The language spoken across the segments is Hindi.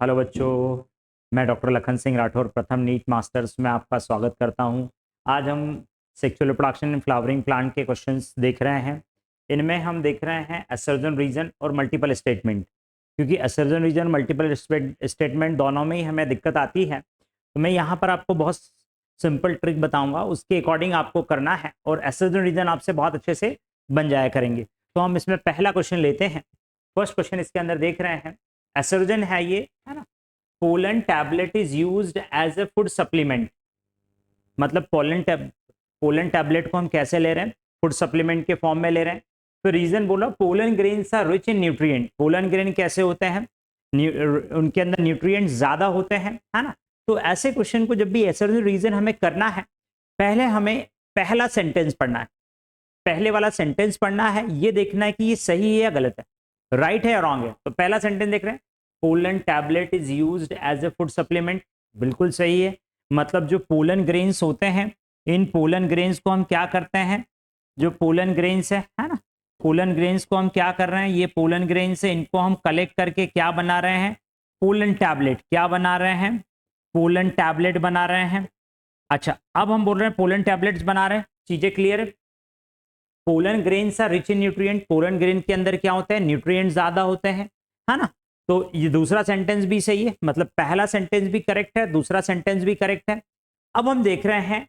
हेलो बच्चों, मैं डॉक्टर लखन सिंह राठौर प्रथम नीट मास्टर्स में आपका स्वागत करता हूं। आज हम sexual reproduction in flowering plant के क्वेश्चंस देख रहे हैं। इनमें हम देख रहे हैं असर्जन रीजन और मल्टीपल स्टेटमेंट, क्योंकि असर्जन रीजन मल्टीपल स्टेटमेंट दोनों में ही हमें दिक्कत आती है। तो मैं यहाँ पर आपको बहुत सिंपल ट्रिक बताऊंगा, उसके अकॉर्डिंग आपको करना है और असर्जन रीजन आपसे बहुत अच्छे से बन जाया करेंगे। तो हम इसमें पहला क्वेश्चन लेते हैं। फर्स्ट क्वेश्चन इसके अंदर देख रहे हैं, एस्ट्रोजन है ये, है ना। Pollen tablet is used as a food supplement. मतलब पोलन टैबलेट को हम कैसे ले रहे हैं? फूड सप्लीमेंट के फॉर्म में ले रहे हैं। तो रीजन बोला, pollen grains are rich in nutrient. Pollen grain कैसे होते हैं? उनके अंदर न्यूट्रिएंट ज्यादा होते हैं, है ना। तो ऐसे क्वेश्चन को जब भी ऐसा रीजन हमें करना है, पहले हमें पहला सेंटेंस पढ़ना है। पहले वाला सेंटेंस पढ़ना है, ये देखना है कि ये सही है या गलत है, राइट है या रॉन्ग है। तो पहला सेंटेंस देख रहे हैं, pollen tablet is used as a food supplement. बिल्कुल सही है। मतलब जो पोलन ग्रेन्स होते हैं, इन पोलन ग्रेन्स को हम क्या करते हैं, जो पोलन ग्रेन्स है ना, पोलन ग्रेन्स को हम क्या कर रहे हैं, ये पोलन ग्रेन्स है, इनको हम कलेक्ट करके क्या बना रहे हैं? Pollen tablet. क्या बना रहे हैं? पोलन टैबलेट बना रहे हैं। अच्छा, अब हम बोल रहे हैं पोलन टैबलेट्स बना रहे हैं। चीजें क्लियर है? Pollen grains are rich in nutrient. Pollen grain के अंदर क्या होते हैं? न्यूट्रिएंट ज्यादा होते हैं, है ना। तो ये दूसरा सेंटेंस भी सही है, मतलब पहला सेंटेंस भी करेक्ट है, दूसरा सेंटेंस भी करेक्ट है। अब हम देख रहे हैं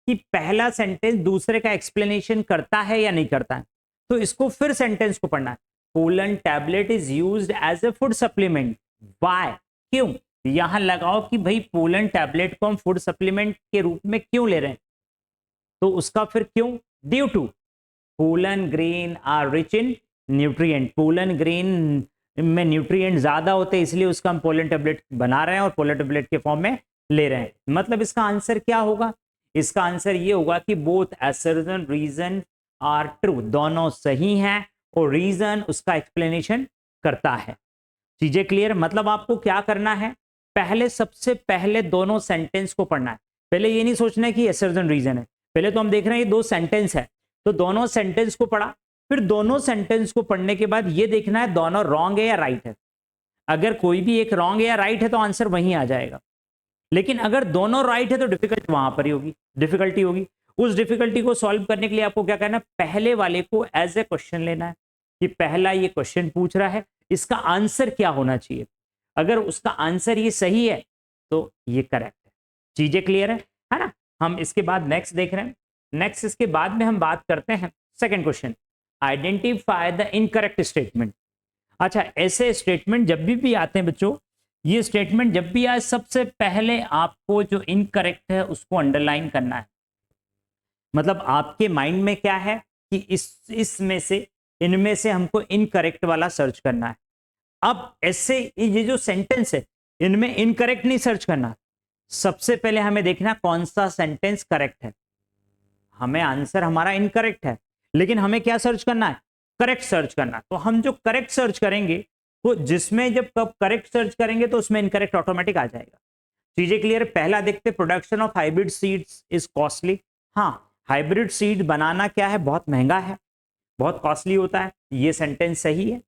कि पहला सेंटेंस दूसरे का एक्सप्लेनेशन करता है या नहीं करता है। तो इसको फिर सेंटेंस को पढ़ना है। Pollen tablet is used as a food supplement. Why? क्यों? यहां लगाओ कि भाई पोलन टैबलेट को हम फूड सप्लीमेंट के रूप में क्यों ले रहे हैं, तो उसका फिर क्यों? Due to pollen grain are rich in nutrient. Pollen grain में न्यूट्रिएंट ज्यादा होते हैं, इसलिए उसका हम पोलन टेबलेट बना रहे हैं और पोलन टेबलेट के फॉर्म में ले रहे हैं। मतलब इसका आंसर क्या होगा? इसका आंसर ये होगा कि बोथ असर्जन रीजन आर ट्रू। दोनों सही हैं और रीजन उसका एक्सप्लेनेशन करता है। चीजें क्लियर? मतलब आपको क्या करना है, पहले सबसे पहले दोनों सेंटेंस को पढ़ना है। पहले ये नहीं सोचना है कि असर्जन रीजन है। पहले तो हम देख रहे हैं ये दो सेंटेंस है, तो दोनों सेंटेंस को पढ़ा। फिर दोनों सेंटेंस को पढ़ने के बाद ये देखना है दोनों रॉन्ग है या राइट है। अगर कोई भी एक रॉन्ग है या राइट है तो आंसर वहीं आ जाएगा। लेकिन अगर दोनों राइट है तो डिफिकल्ट वहां पर ही होगी, डिफिकल्टी होगी। उस डिफिकल्टी को सॉल्व करने के लिए आपको क्या करना है, पहले वाले को एज ए क्वेश्चन लेना है कि पहला ये क्वेश्चन पूछ रहा है, इसका आंसर क्या होना चाहिए। अगर उसका आंसर ये सही है तो ये करेक्ट है। चीजें क्लियर है ना। हम इसके बाद नेक्स्ट देख रहे हैं। नेक्स्ट इसके बाद में हम बात करते हैं second question, identify the incorrect statement. अच्छा, ऐसे स्टेटमेंट जब भी आते हैं बच्चों, ये स्टेटमेंट जब भी आए, सबसे पहले आपको जो इनकरेक्ट है उसको अंडरलाइन करना है। मतलब आपके माइंड में क्या है कि इसमें से, इनमें से हमको इनकरेक्ट वाला सर्च करना है। अब ऐसे ये जो सेंटेंस है, इनमें इनकरेक्ट नहीं सर्च करना। सबसे पहले हमें देखना कौन सा सेंटेंस करेक्ट है। हमें आंसर हमारा इनकरेक्ट है, लेकिन हमें क्या सर्च करना है? करेक्ट सर्च करना। तो हम जो करेक्ट सर्च करेंगे, तो जिसमें जब कब करेक्ट सर्च करेंगे तो उसमें इनकरेक्ट ऑटोमेटिक आ जाएगा। चीजें क्लियर? पहला देखते, production of hybrid seeds is costly. हाँ, हाइब्रिड सीड बनाना क्या है, बहुत महंगा है, बहुत कॉस्टली होता है। ये सेंटेंस सही है।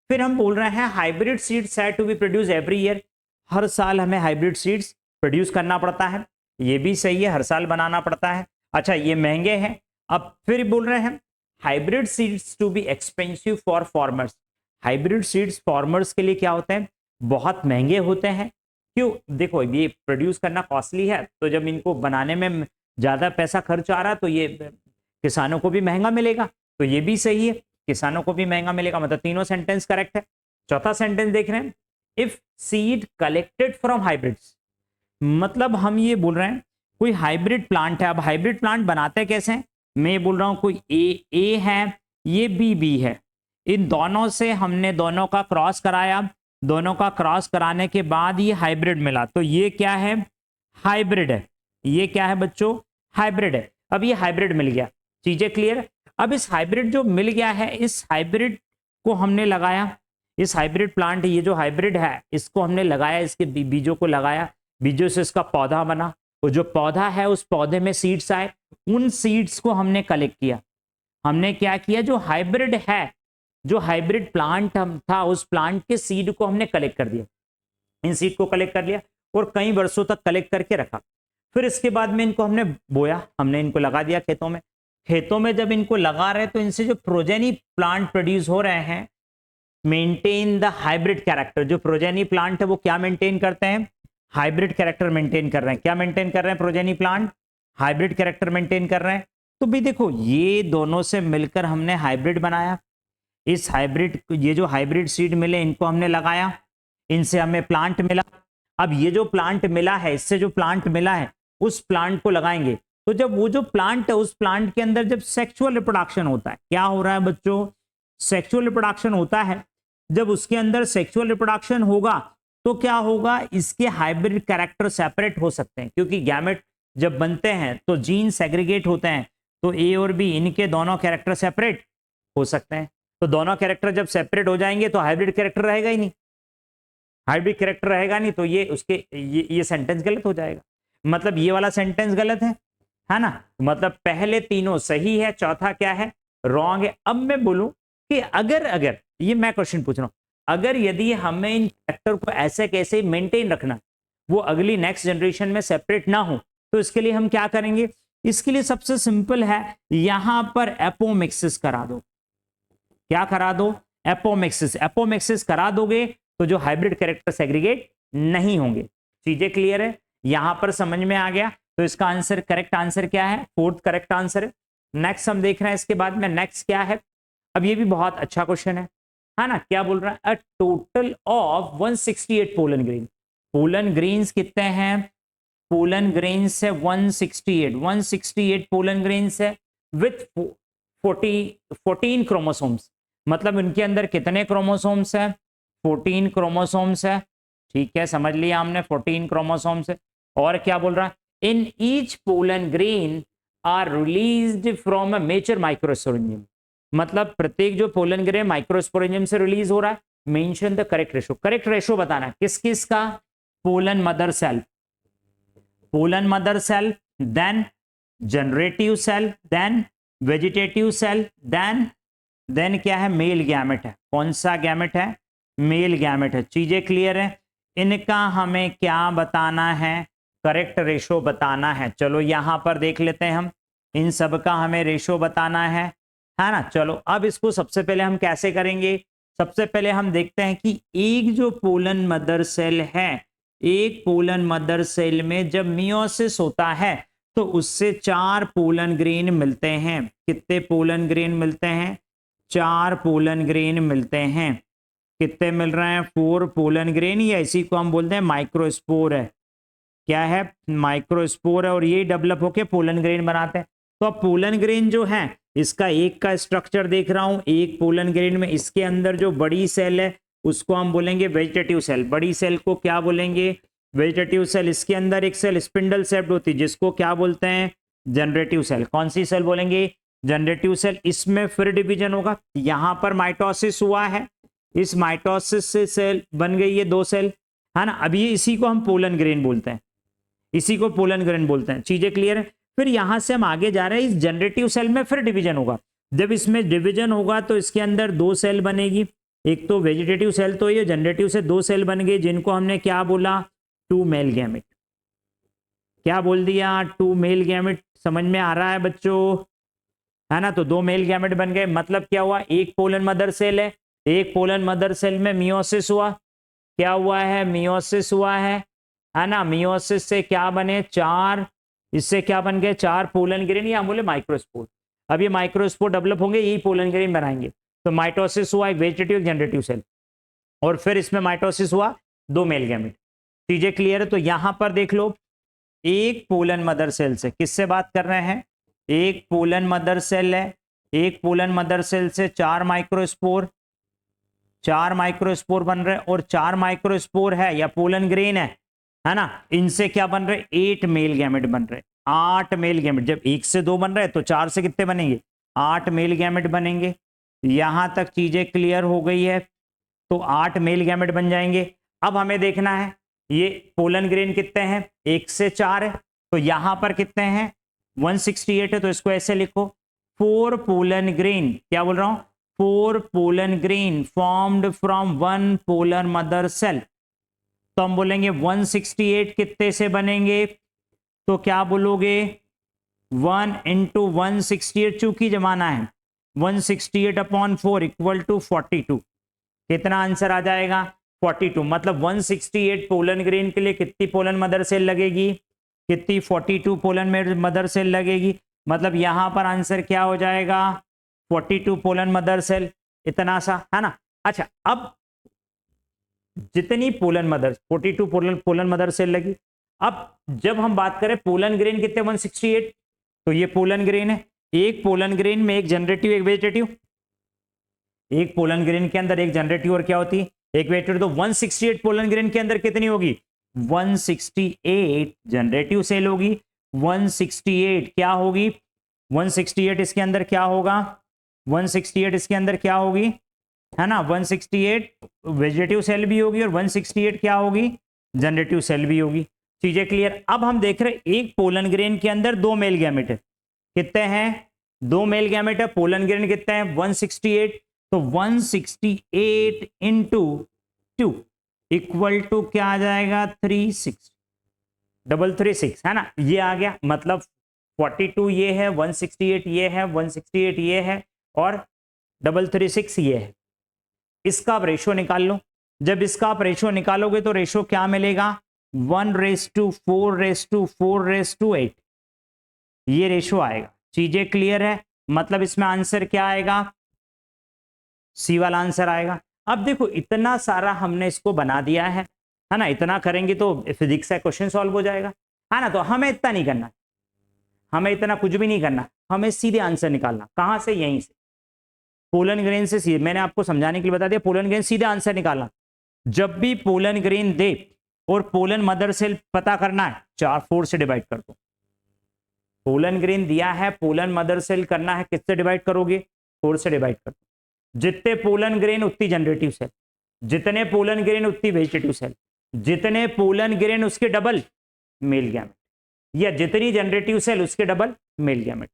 फिर हम बोल रहे हैं hybrid seeds have to be produce every year. हर साल हमें हाइब्रिड सीड्स प्रोड्यूस करना पड़ता है। ये भी सही है, हर साल बनाना पड़ता है। अच्छा, ये महंगे हैं। अब फिर बोल रहे हैं hybrid seeds to be expensive for farmers. Hybrid seeds farmers के लिए क्या होते हैं? बहुत महंगे होते हैं। क्यों? देखो, ये प्रोड्यूस करना कॉस्टली है, तो जब इनको बनाने में ज्यादा पैसा खर्च आ रहा है तो ये किसानों को भी महंगा मिलेगा। तो ये भी सही है, किसानों को भी महंगा मिलेगा। मतलब तीनों सेंटेंस करेक्ट है। चौथा सेंटेंस देख रहे हैं, if seed collected from hybrids. मतलब हम ये बोल रहे हैं कोई हाइब्रिड प्लांट है। अब हाइब्रिड प्लांट बनाते कैसे हैं? मैं ये बोल रहा हूं कोई ए है, ये बी है। इन दोनों से हमने दोनों का क्रॉस कराया। दोनों का क्रॉस कराने के बाद ये हाइब्रिड मिला, तो ये क्या है? हाइब्रिड है। ये क्या है बच्चों? हाइब्रिड है। अब ये हाइब्रिड मिल गया। चीजें क्लियर? अब इस हाइब्रिड जो मिल गया है, इस हाइब्रिड को हमने लगाया। इस हाइब्रिड प्लांट, ये जो हाइब्रिड है, इसको हमने लगाया, इसके बीजों को लगाया। बीजों से इसका पौधा बना। वो जो पौधा है, उस पौधे में सीड्स आए। उन सीड्स को हमने कलेक्ट किया। हमने क्या किया, जो हाइब्रिड है, जो हाइब्रिड प्लांट था, उस प्लांट के सीड को हमने कलेक्ट कर दिया। इन सीड को कलेक्ट कर लिया और कई वर्षों तक कलेक्ट करके रखा। फिर इसके बाद में इनको हमने बोया, हमने इनको लगा दिया खेतों में। खेतों में जब इनको लगा रहे तो इनसे जो प्रोजेनी प्लांट प्रोड्यूस हो रहे हैं, मेंटेन द हाइब्रिड कैरेक्टर। जो प्रोजेनी प्लांट है वो क्या मेंटेन करते हैं? हाइब्रिड कैरेक्टर मेंटेन कर रहे हैं। क्या मेंटेन कर रहे हैं progeny plant? Hybrid character maintain कर रहे हैं। तो भी देखो ये दोनों से मिलकर हमने हाइब्रिड बनाया। इस हाइब्रिड, ये जो हाइब्रिड सीड मिले इनको हमने लगाया, इनसे हमें प्लांट मिला। अब ये जो प्लांट मिला है, इससे जो प्लांट मिला है उस प्लांट को लगाएंगे। तो जब वो जो प्लांट है उस प्लांट के अंदर जब सेक्सुअल रिप्रोडक्शन होता है, क्या हो रहा है बच्चों? सेक्सुअल रिप्रोडक्शन होता है। जब उसके अंदर सेक्सुअल रिप्रोडक्शन होगा तो क्या होगा? इसके हाइब्रिड कैरेक्टर सेपरेट हो सकते हैं, क्योंकि गैमेट जब बनते हैं तो जीन सेग्रीगेट होते हैं, तो ए और बी इनके दोनों कैरेक्टर सेपरेट हो सकते हैं। तो दोनों कैरेक्टर जब सेपरेट हो जाएंगे तो हाइब्रिड कैरेक्टर रहेगा ही नहीं। हाइब्रिड कैरेक्टर रहेगा नहीं तो ये उसके ये सेंटेंस गलत हो जाएगा। मतलब ये वाला सेंटेंस गलत है ना? मतलब पहले तीनों सही है, चौथा क्या है? रॉन्ग है। अब मैं बोलूं कि अगर ये मैं क्वेश्चन पूछ रहा हूं, अगर यदि हमें इन कैरेक्टर को ऐसे कैसे मेंटेन रखना, वो अगली नेक्स्ट जनरेशन में सेपरेट ना हो, तो इसके लिए हम क्या करेंगे? इसके लिए सबसे सिंपल है, यहां पर एपोमिक्सिस करा दो। क्या करा दो? एपोमिक्सिस। एपोमिक्सिस करा दोगे तो जो हाइब्रिड कैरेक्टर सेग्रीगेट नहीं होंगे। चीजें क्लियर है? यहां पर समझ में आ गया? तो इसका आंसर, करेक्ट आंसर क्या है? फोर्थ करेक्ट आंसर है। नेक्स्ट हम देख रहे हैं इसके बाद में, नेक्स्ट क्या है? अब ये भी बहुत अच्छा क्वेश्चन है ना? क्या बोल रहा है? A total of 168 pollen grain. Pollen grains कितने हैं? पोलन ग्रेन्स है 168 पोलन ग्रेन्स है विथ 14 क्रोमोसोम्स। मतलब उनके अंदर कितने क्रोमोसोम्स है? 14 क्रोमोसोम्स है। ठीक है, समझ लिया हमने, 14 क्रोमोसोम्स है। और क्या बोल रहा है? In each pollen grain are released from a major microsporangium. मतलब प्रत्येक जो पोलन ग्रेन माइक्रोस्पोरेंजियम से रिलीज हो रहा है। Mention the correct ratio. Correct ratio बताना किस किस का? Pollen mother cell, pollen mother cell, then generative cell, then vegetative cell, then क्या है? मेल गैमेट है। कौन सा गैमेट है? मेल गैमेट है। चीजें क्लियर है? इनका हमें क्या बताना है? करेक्ट रेशो बताना है। चलो यहां पर देख लेते हैं हम, इन सब का हमें रेशो बताना है ना? चलो अब इसको सबसे पहले हम कैसे करेंगे? सबसे पहले हम देखते हैं कि एक जो पोलन मदर सेल है, एक पोलन मदर सेल में जब मियोसिस होता है तो उससे 4 पोलन ग्रेन मिलते हैं। कितने पोलन ग्रेन मिलते हैं? 4 पोलन ग्रेन मिलते हैं। कितने मिल रहे हैं? 4 पोलन ग्रेन, या इसी को हम बोलते हैं माइक्रोस्पोर है। क्या है? माइक्रोस्पोर है। और ये डेवलप होके पोलन ग्रेन बनाते हैं। तो अब पोलन ग्रेन जो है, इसका एक का स्ट्रक्चर देख रहा हूं, एक पोलन ग्रेन में इसके अंदर जो बड़ी सेल है उसको हम बोलेंगे वेजिटेटिव सेल। बड़ी सेल को क्या बोलेंगे? Vegetative cell. इसके अंदर एक सेल स्पिंडल शेप्ड होती है जिसको क्या बोलते हैं? Generative cell. कौन सी सेल बोलेंगे? Generative cell. इसमें फिर डिवीजन होगा। यहां पर माइटोसिस हुआ है, इस माइटोसिस से सेल बन गई है 2 सेल, है ना? अब ये इसी को हम पोलन ग्रेन बोलते हैं, इसी को पोलन ग्रेन बोलते हैं। चीजें क्लियर है? फिर यहां से हम आगे जा रहे हैं, इस जनरेटिव सेल में फिर डिवीजन होगा। जब इसमें डिवीजन होगा तो इसके अंदर 2 सेल बनेगी। एक तो वेजिटेटिव सेल, तो ये जनरेटिव से 2 सेल बन गए जिनको हमने क्या बोला? 2 मेल गैमेट। क्या बोल दिया? 2 मेल गैमेट। समझ में आ रहा है बच्चों? है ना? तो 2 मेल गैमेट बन गए। मतलब क्या हुआ? एक पोलन मदर सेल है, एक पोलन मदर सेल में मियोसिस हुआ। क्या हुआ है? मियोसिस हुआ है ना? मियोसिस से क्या बने? 4, इससे क्या बन गए? 4 पोलन ग्रेन, या बोले माइक्रोस्पोर। अब ये माइक्रोस्पोर डेवलप होंगे, यही पोलन ग्रेन बनाएंगे। तो माइटोसिस हुआ, एक वेजिटेटिव, जनरेटिव सेल, और फिर इसमें माइटोसिस हुआ 2 मेल गैमेट। चीजें क्लियर है? तो यहां पर देख लो, एक पोलन मदर सेल से, किससे बात कर रहे हैं? एक पोलन मदर सेल है, एक पोलन मदर सेल से 4 माइक्रोस्पोर, 4 माइक्रोस्पोर बन रहे, और 4 माइक्रोस्पोर है या पोलन ग्रेन है ना? इनसे क्या बन रहे? 8 मेल गैमेट बन रहे, 8 मेल गैमेट। जब 1 से 2 बन रहे तो 4 से कितने बनेंगे? 8 मेल गैमेट बनेंगे। यहां तक चीजें क्लियर हो गई है? तो 8 मेल गैमेट बन जाएंगे। अब हमें देखना है ये पोलन ग्रेन कितने हैं? 1 से 4 है, तो यहां पर कितने हैं? 168 है, तो इसको ऐसे लिखो, 4 पोलन ग्रेन। क्या बोल रहा हूं? 4 pollen grain formed from 1 polar mother cell. तो हम बोलेंगे 168 कितने से बनेंगे, तो क्या बोलोगे 1 इंटू 168, चूंकि जमाना है 168/4 इक्वल टू 42। कितना आंसर आ जाएगा 42। मतलब 168 पोलन ग्रेन के लिए कितनी पोलन मदर सेल लगेगी, कितनी 42 पोलन मदर सेल लगेगी। मतलब यहां पर आंसर क्या हो जाएगा 42 पोलन मदर सेल, इतना सा है ना। अच्छा, अब जितनी pollen mother 42 pollen mother cell लगी। अब जब हम बात करें पोलन ग्रेन कितने 168, तो ये पोलन ग्रेन है, एक पोलन ग्रेन में एक जनरेटिव एक वेजिटेटिव, एक पोलन ग्रेन के अंदर एक जनरेटिव और क्या होती है एक वेजिटेटिव। तो 168 पोलन ग्रेन के अंदर कितनी होगी 168 जनरेटिव सेल होगी। 168 क्या होगी 168 इसके अंदर क्या होगा 168 इसके अंदर क्या होगी, है ना। 168 वेजिटेटिव सेल भी होगी और 168 क्या होगी जनरेटिव सेल भी होगी। चीजें क्लियर। अब हम देख रहे हैं एक पोलन ग्रेन के अंदर दो मेल गैमेट है, कितने हैं दो मेल गैमेट है। पोलन ग्रेन कितने हैं 168, तो 168 इंटू 2 इक्वल टू क्या आ जाएगा 336 है ना, ये आ गया। मतलब 42 ये है, 168 ये है, 168 ये है और 336 ये है। इसका आप रेशो निकाल लो। जब इसका आप रेशो निकालोगे तो रेशो क्या मिलेगा 1:4:4:8, ये रेशो आएगा। चीजें क्लियर है। मतलब इसमें आंसर क्या आएगा सी वाला आंसर आएगा। अब देखो इतना सारा हमने इसको बना दिया है ना। इतना करेंगे तो फिजिक्स का क्वेश्चन सॉल्व हो जाएगा, है ना। तो हमें इतना नहीं करना, हमें इतना कुछ भी नहीं करना, हमें सीधे आंसर निकालना। कहां से, यहीं से पोलन ग्रेन से सीधे। मैंने आपको समझाने के लिए बता दिया पोलन ग्रेन सीधे आंसर निकालना। जब भी पोलन ग्रेन दे और पोलन मदर सेल पता करना है 4 से डिवाइड कर दो। पोलन ग्रेन दिया है, पोलन मदर सेल करना है, किससे डिवाइड करोगे 4 से डिवाइड कर दो। जितने पोलन ग्रेन उतनी जनरेटिव सेल, जितने पोलन ग्रेन उतनी वेजिटेटिव सेल, जितने पोलन ग्रेन उसके डबल मेल गैमेट, या जितनी जनरेटिव सेल उसके डबल मेल गैमेट।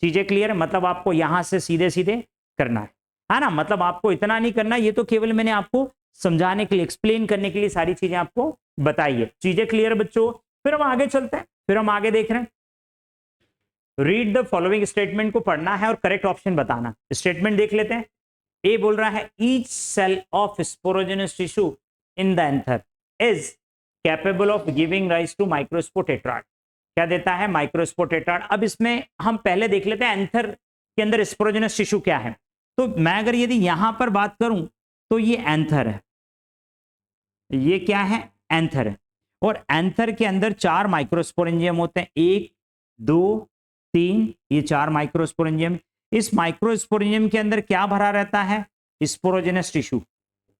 चीजें क्लियर है। मतलब आपको यहां से सीधे सीधे करना है ना। मतलब आपको इतना नहीं करना, ये तो केवल मैंने आपको समझाने के लिए एक्सप्लेन करने के लिए सारी चीजें आपको बताई है। चीजें क्लियर बच्चों। फिर हम आगे चलते हैं, फिर हम आगे देख रहे हैं। रीड द फॉलोइंग स्टेटमेंट को पढ़ना है और करेक्ट ऑप्शन बताना। स्टेटमेंट देख लेते हैं। ए बोल रहा है each cell of sporogenous tissue in the anther is capable of giving rise to microspore tetrad. क्या देता है माइक्रोस्पोर टेट्राड। अब इसमें हम पहले देख लेते हैं एंथर के अंदर स्पोरोजेनस टिश्यू क्या है। तो मैं अगर यदि यहां पर बात करूं तो ये एंथर है, ये क्या है एंथर है। और एंथर के अंदर 4 माइक्रोस्पोरेंजियम होते हैं, 1 2 3, ये 4 माइक्रोस्पोरेंजियम। इस माइक्रोस्पोरेंजियम के अंदर क्या भरा रहता है स्पोरोजेनस टिश्यू।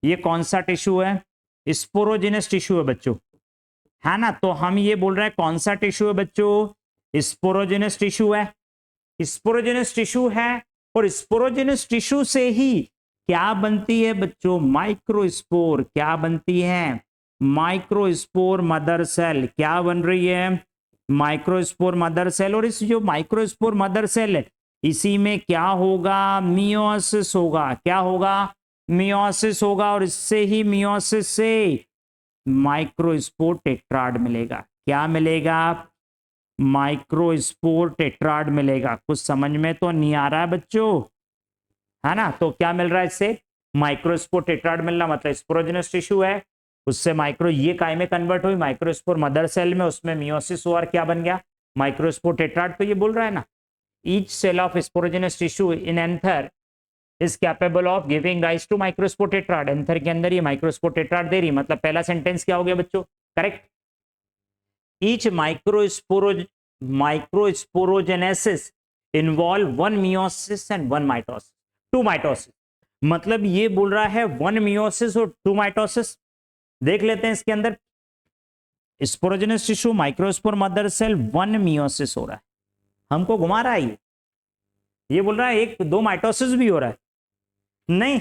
ये कौन सा टिश्यू है स्पोरोजेनस टिश्यू है बच्चों, है ना। तो हम ये बोल रहे हैं कौन सा टिश्यू है बच्चों स्पोरोजेनस टिश्यू है। स्पोरोजेनस टिश्यू है और स्पोरोजेनस टिश्यू से ही क्या बनती है बच्चों माइक्रोस्पोर। क्या बनती है माइक्रोस्पोर मदर सेल। क्या बन रही है माइक्रोस्पोर मदर सेल। और इस जो माइक्रोस्पोर मदर सेल है इसी में क्या होगा मियोसिस होगा। क्या होगा मियोसिस होगा और इससे ही मियोसिस से माइक्रोस्पोर टेट्राड मिलेगा। क्या मिलेगा माइक्रोस्पोर टेट्राड मिलेगा। कुछ समझ में तो नहीं आ रहा है बच्चों, है ना। तो क्या मिल रहा है इससे माइक्रोस्पोर टेट्राड मिलना। मतलब स्पोरोजेनस टिश्यू है उससे माइक्रो ये काय में कन्वर्ट हुई माइक्रोस्पोर मदर सेल में, उसमें मियोसिस हुआ और क्या बन गया माइक्रोस्पोर टेट्राड। तो ये बोल रहा है ना each cell of sporogenous tissue in anther is capable of giving rise to microspore tetrad. Anther के अंदर ये माइक्रोस्पोर टेट्राड दे रही। मतलब पहला सेंटेंस क्या हो गया बच्चों correct. Each microsporogenesis involve 1 meiosis and 1 mitosis 2 mitosis. मतलब ये बोल रहा है 1 मियोसिस और 2 माइटोसिस। देख लेते हैं इसके अंदर sporogenous tissue microspore mother cell 1 meiosis हो रहा है, हमको घुमा रहा है। ये बोल रहा है 1 2 माइटोसिस भी हो रहा है। नहीं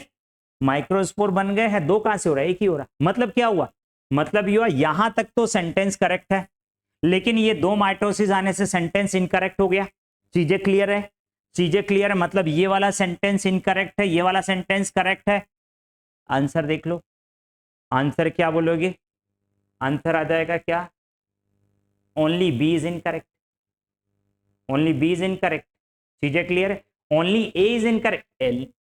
माइक्रोस्पोर बन गए हैं 2 कहां से हो रहा है 1 ही हो रहा है। मतलब क्या हुआ मतलब ये हुआ यहां तक तो सेंटेंस करेक्ट है, लेकिन ये 2 माइटोसिस आने से सेंटेंस इनकरेक्ट हो गया। चीजें क्लियर है चीजें क्लियर है। मतलब ये वाला सेंटेंस इनकरेक्ट है, ये वाला सेंटेंस करेक्ट है। आंसर देख लो, आंसर क्या बोलोगे आंसर आ जाएगा क्या? Only B is incorrect, only B is incorrect. चीजें क्लियर है? Only A is incorrect,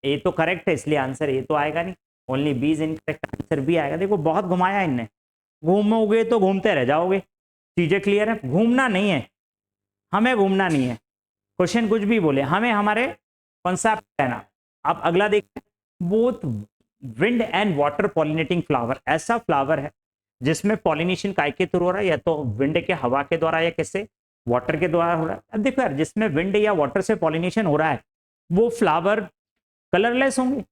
A तो करेक्ट है इसलिए आंसर ए तो आएगा नहीं, only B is incorrect, answer B आएगा। देखो बहुत घुमाया इनने, घूमोगे तो घूमते रह जाओगे। चीजें क्लियर है? घूमना नहीं है, हमें घूमना नहीं है, क्वेश्चन कुछ भी बोले हमें हमारे कॉन्सेप्ट रहना। अब अगला देखते हैं, both wind and water pollinating flower, ऐसा फ्लावर है जिसमें पॉलिनेशन काय के थ्रू हो रहा है, या तो विंड के हवा के द्वारा या किससे, वाटर के द्वारा हो रहा है। अब देखो यार, जिसमें विंड या वाटर से पॉलिनेशन हो रहा है वो फ्लावर कलरलेस होंगे।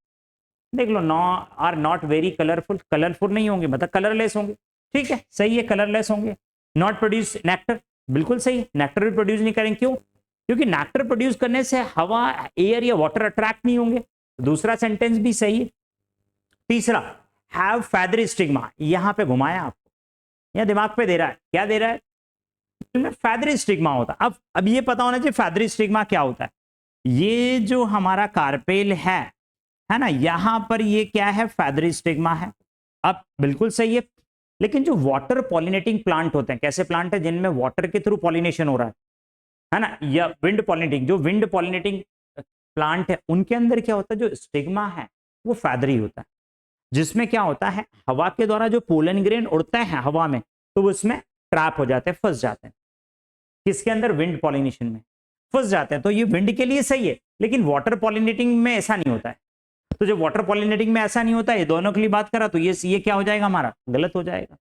देख लो, no are not very colourful, colourful नहीं होंगे मतलब कलरलेस होंगे। ठीक है, सही है, कलरलेस होंगे। नॉट प्रोड्यूस नेक्टर, बिल्कुल सही है, नेक्टर भी प्रोड्यूस नहीं करेंगे। क्यों? क्योंकि नेक्टर प्रोड्यूस करने से हवा, एयर या वाटर अट्रैक्ट नहीं होंगे। दूसरा सेंटेंस भी सही है। तीसरा, हैव फेदरी स्टिग्मा, यहां पे घुमाया आपको, यहां दिमाग पे दे रहा है, क्या दे रहा है? फेदरी स्टिग्मा होता है। अब ये पता होना चाहिए फेदरी स्टिग्मा क्या होता है। ये जो हमारा कार्पेल है ना, यहां पर ये क्या है? फेदरी स्टिग्मा है। अब बिल्कुल सही है, लेकिन जो वाटर पॉलिनेटिंग प्लांट होते हैं, कैसे प्लांट है जिनमें वाटर के थ्रू पॉलिनेशन हो रहा है ना, या विंड पॉलिनेटिंग, जो विंड पॉलिनेटिंग प्लांट है उनके अंदर क्या होता है, जो स्टिग्मा है वो फेदरी होता है, जिसमें क्या होता है, हवा के द्वारा जो पोलन ग्रेन उड़ते हैं हवा में, तो वो उसमें ट्रैप हो जाते हैं, फंस जाते हैं। किसके अंदर? विंड पॉलिनेशन में फंस जाते हैं। तो ये विंड के लिए सही है, लेकिन वाटर पॉलिनेटिंग में ऐसा नहीं होता है। तो जब वाटर पॉलिनेटिंग में ऐसा नहीं होता है, दोनों के लिए बात करा, तो ये क्या हो जाएगा हमारा? गलत हो जाएगा।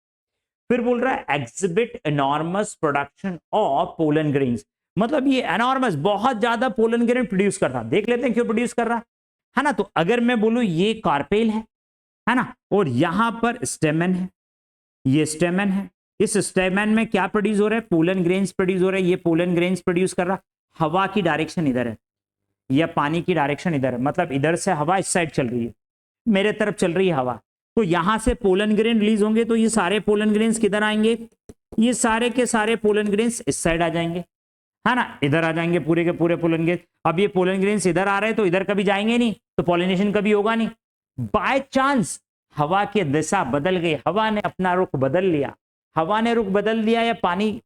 फिर बोल रहा है exhibit enormous production of pollen grains, मतलब ये एनॉर्मस, बहुत ज्यादा पोलन ग्रेन प्रोड्यूस कर रहा। देख लेते हैं क्यों प्रोड्यूस कर रहा है ना। तो अगर मैं बोलूं ये कार्पेल है ना, और यहां पर स्टेमन है, ये स्टेमन है, इस स्टेमन में क्या प्रोड्यूस हो रहा है? पोलन ग्रेन्स प्रोड्यूस हो रहा है। ये पोलन ग्रेन्स प्रोड्यूस कर रहा, हवा की डायरेक्शन इधर है या पानी की डायरेक्शन इधर है, मतलब इधर से हवा इस साइड चल रही है, मेरे तरफ चल रही है हवा, तो यहां से पोलन ग्रेन रिलीज होंगे। तो ये सारे पोलन ग्रेन्स किधर आएंगे? ये सारे के सारे पोलन ग्रेन्स इस साइड आ जाएंगे, है ना, इधर आ जाएंगे पूरे के पूरे पोलन ग्रेन। अब ये पोलन ग्रेन्स इधर आ रहे हैं तो इधर कभी जाएंगे नहीं, तो पॉलिनेशन कभी होगा नहीं। बाय चांस हवा की दिशा बदल गई, हवा ने अपना रुख बदल लिया, हवा ने रुख बदल दिया या पानी,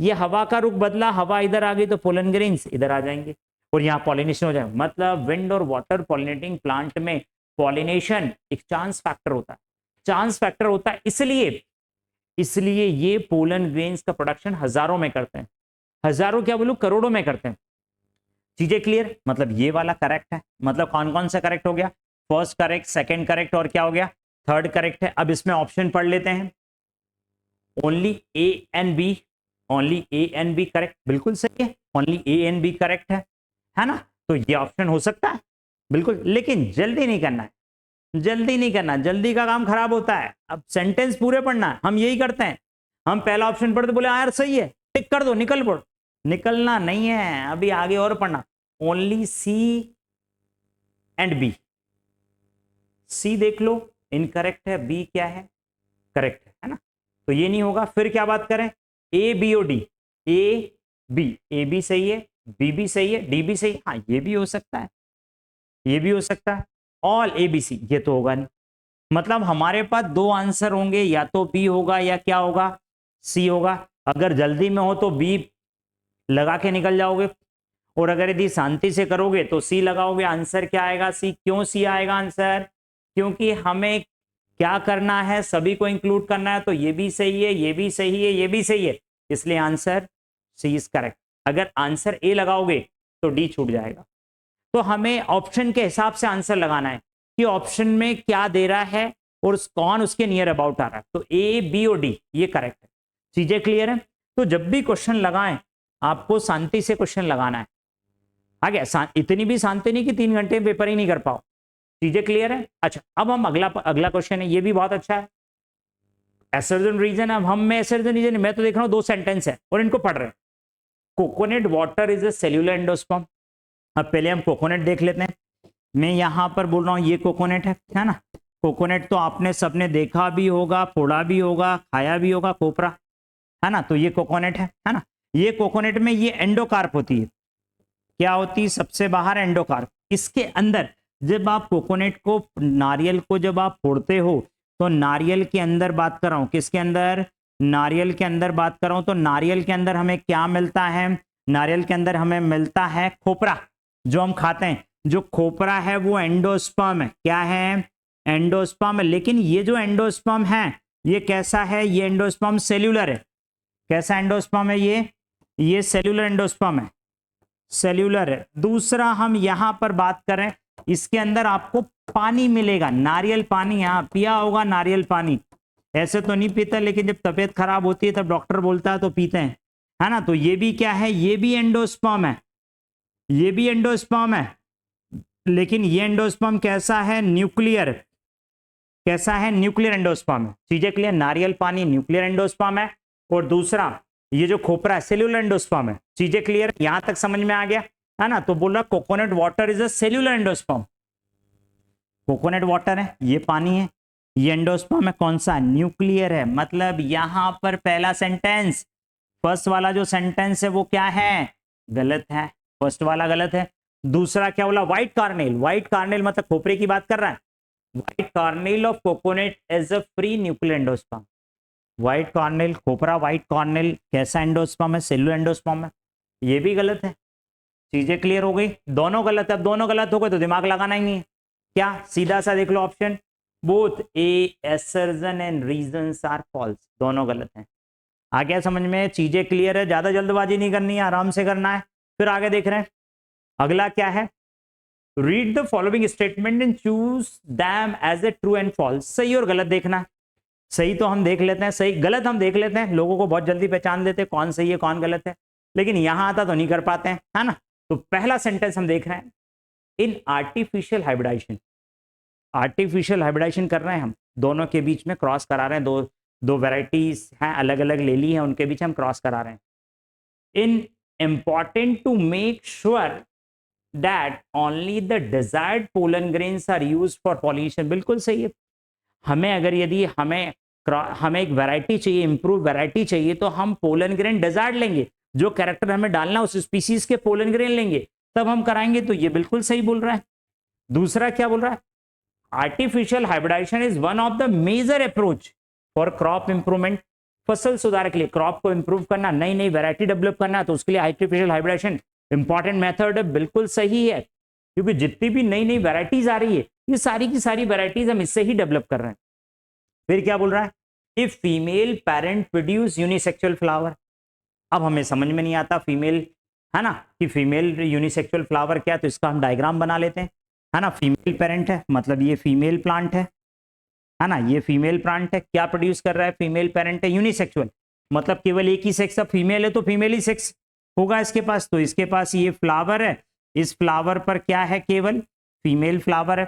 ये हवा का रुख बदला, हवा इधर आ गई, तो पोलन ग्रेन्स इधर आ जाएंगे और यहाँ पॉलिनेशन हो जाएगा। मतलब विंड और वाटर पॉलिनेटिंग प्लांट में पॉलिनेशन एक चांस फैक्टर होता है, चांस फैक्टर होता है, इसलिए ये पोलन ग्रेन्स का प्रोडक्शन हजारों में करते हैं, हजारों क्या बोलूं, करोड़ों में करते हैं। चीजें क्लियर? मतलब ये वाला करेक्ट है। मतलब कौन कौन सा करेक्ट हो गया? फर्स्ट करेक्ट, सेकंड करेक्ट और क्या हो गया? थर्ड करेक्ट है। अब इसमें ऑप्शन पढ़ लेते हैं। Only A and B, only A and B correct, बिल्कुल सही है, only A and B correct है ना। तो ये ऑप्शन हो सकता है बिल्कुल, लेकिन जल्दी नहीं करना है, जल्दी नहीं करना, जल्दी का काम खराब होता है। अब सेंटेंस पूरे पढ़ना है, हम यही करते हैं, हम पहला ऑप्शन पढ़ते बोले यार सही है, टिक कर दो, निकल पड़ो, निकलना नहीं है, अभी आगे और पढ़ना। ओनली सी एंड बी, सी देख लो इनकरेक्ट है, बी क्या है? करेक्ट है ना, तो ये नहीं होगा। फिर क्या बात करें? ए बी और डी, ए बी सही है, बी भी सही है, डी भी सही है, हाँ ये भी हो सकता है, ये भी हो सकता है। ऑल ए बी सी, ये तो होगा नहीं। मतलब हमारे पास दो आंसर होंगे, या तो बी होगा या क्या होगा? सी होगा। अगर जल्दी में हो तो बी लगा के निकल जाओगे, और अगर यदि शांति से करोगे तो सी लगाओगे। आंसर क्या आएगा? सी। क्यों सी आएगा आंसर? क्योंकि हमें क्या करना है, सभी को इंक्लूड करना है, तो ये भी सही है, ये भी सही है, ये भी सही है, इसलिए आंसर सी इज करेक्ट। अगर आंसर ए लगाओगे तो डी छूट जाएगा। तो हमें ऑप्शन के हिसाब से आंसर लगाना है कि ऑप्शन में क्या दे रहा है और कौन उसके नियर अबाउट आ रहा है। तो ए बी और डी ये करेक्ट है। चीजें क्लियर है? तो जब भी क्वेश्चन लगाएं आपको शांति से क्वेश्चन लगाना है। आगे इतनी भी शांति नहीं कि 3 घंटे पेपर ही नहीं कर पाओ। चीजें क्लियर है? अच्छा, अब हम अगला क्वेश्चन है, ये भी बहुत अच्छा है, एसर्जन रीजन। अब हम में एसर्जन रीजन, मैं तो देख रहा हूं 2 सेंटेंस है और इनको पढ़ रहे हैं। Coconut water is a cellular endosperm. अब पहले हम कोकोनट देख लेते हैं। मैं यहां पर बोल रहा हूं ये कोकोनट है ना। कोकोनट तो आपने सबने देखा भी होगा, फोड़ा भी होगा, खाया भी होगा, कोपरा, है ना। तो ये कोकोनट है ना। ये कोकोनट में ये एंडोकार्प होती है। क्या होती है? सबसे बाहर एंडोकार्प। इसके अंदर जब आप कोकोनट को, नारियल को जब आप फोड़ते हो तो नारियल के अंदर बात कर रहा हूं, किसके अंदर, नारियल के अंदर बात कर रहा हूं। तो नारियल के अंदर हमें क्या मिलता है, नारियल के अंदर हमें मिलता है खोपरा, जो हम खाते हैं। जो खोपरा है वो एंडोस्पर्म है, क्या है, एंडोस्पर्म है। लेकिन ये जो एंडोस्पर्म है ये कैसा है, ये एंडोस्पर्म सेल्यूलर है। कैसा एंडोस्पर्म है ये सेल्यूलर एंडोस्पर्म है, सेल्यूलर है। दूसरा हम यहां पर बात करें, इसके अंदर आपको पानी मिलेगा, नारियल पानी। यहां पिया होगा नारियल पानी, ऐसे तो नहीं पीता, लेकिन जब तबीयत खराब होती है तब डॉक्टर बोलता है तो पीते हैं, है ना। तो ये भी क्या है, ये भी एंडोस्पर्म है, ये भी एंडोस्पर्म है। लेकिन ये एंडोस्पर्म कैसा है, न्यूक्लियर, कैसा है, न्यूक्लियर एंडोस्पर्म है। चीजें क्लियर, नारियल पानी न्यूक्लियर एंडोस्पर्म है, और दूसरा ये जो खोपरा है सेल्यूलर एंडोस्पर्म है। चीजें क्लियर, यहां तक समझ में आ गया, है ना। तो बोल रहा coconut water is a cellular endosperm, coconut water है, ये पानी है, ये एंडोस्पर्म है, कौन सा, न्यूक्लियर है। मतलब यहां पर पहला सेंटेंस, फर्स्ट वाला जो सेंटेंस है वो क्या है, गलत है, फर्स्ट वाला गलत है। दूसरा क्या बोला, व्हाइट कार्नेल, व्हाइट कार्नेल मतलब खोपरे की बात कर रहा है। White kernel of coconut as a free nuclear endosperm, white kernel, खोपरा व्हाइट कार्नेल कैसा एंडोस्पर्म है, सेल्यूलर एंडोस्पर्म है, ये भी गलत है। चीजें क्लियर हो गई, दोनों गलत है। अब दोनों गलत हो गए तो दिमाग लगाना ही नहीं है, क्या, सीधा सा देख लो option, both A assertion and reasons are false, दोनों गलत हैं। आ गया समझ में, चीजें क्लियर है, ज्यादा जल्दबाजी नहीं करनी है, आराम से करना है। फिर आगे देख रहे हैं, अगला क्या है, read the following statement and choose them as a true and false. सही और गलत देखना है, सही तो हम देख लेते हैं, सही गलत हम देख लेते हैं, लोगों को बहुत जल्दी पहचान लेते हैं कौन सही है कौन गलत है, लेकिन यहां आता तो नहीं कर पाते हैं, है ना। तो पहला सेंटेंस हम देख रहे हैं, in artificial hybridisation, artificial hybridisation कर रहे हैं हम, दोनों के बीच में क्रॉस करा रहे हैं, दो वेराइटीज हैं अलग अलग ले ली है, उनके बीच हम क्रॉस करा रहे हैं। इन important to make sure that only the desired pollen grains are used for pollination, बिल्कुल सही है। हमें अगर यदि हमें एक वैरायटी चाहिए, इंप्रूव वैरायटी चाहिए, तो हम पोलन ग्रेन डिजायर्ड लेंगे, जो कैरेक्टर हमें डालना उस स्पीसीज के पोलन ग्रेन लेंगे, तब हम कराएंगे। तो ये बिल्कुल सही बोल रहा है। दूसरा क्या बोल रहा है, artificial hybridisation is one of the major approach for crop improvement, फसल सुधार के लिए, क्रॉप को इंप्रूव करना, नई नई वैरायटी डेवलप करना, तो उसके लिए आर्टिफिशियल हाइब्रिडाइजेशन इंपॉर्टेंट मेथड है, बिल्कुल सही है। क्योंकि जितनी भी नई नई वैरायटीज आ रही है, ये सारी की सारी वैरायटीज हम इससे ही डेवलप कर रहे हैं। फिर क्या बोल रहा है, if female parent produce unisexual flower, अब हमें समझ में नहीं आता फीमेल, है ना, कि फीमेल यूनिसेक्सुअल फ्लावर क्या है, तो इसका हम डायग्राम बना लेते हैं, है ना। फीमेल पेरेंट है, मतलब ये फीमेल प्लांट है ना, ये फीमेल प्लांट है, क्या प्रोड्यूस कर रहा है, फीमेल पेरेंट है, यूनिसेक्सुअल मतलब केवल एक ही सेक्स, अब फीमेल है तो फीमेल ही सेक्स होगा इसके पास, तो इसके पास ये फ्लावर है, इस फ्लावर पर क्या है, केवल फीमेल फ्लावर है,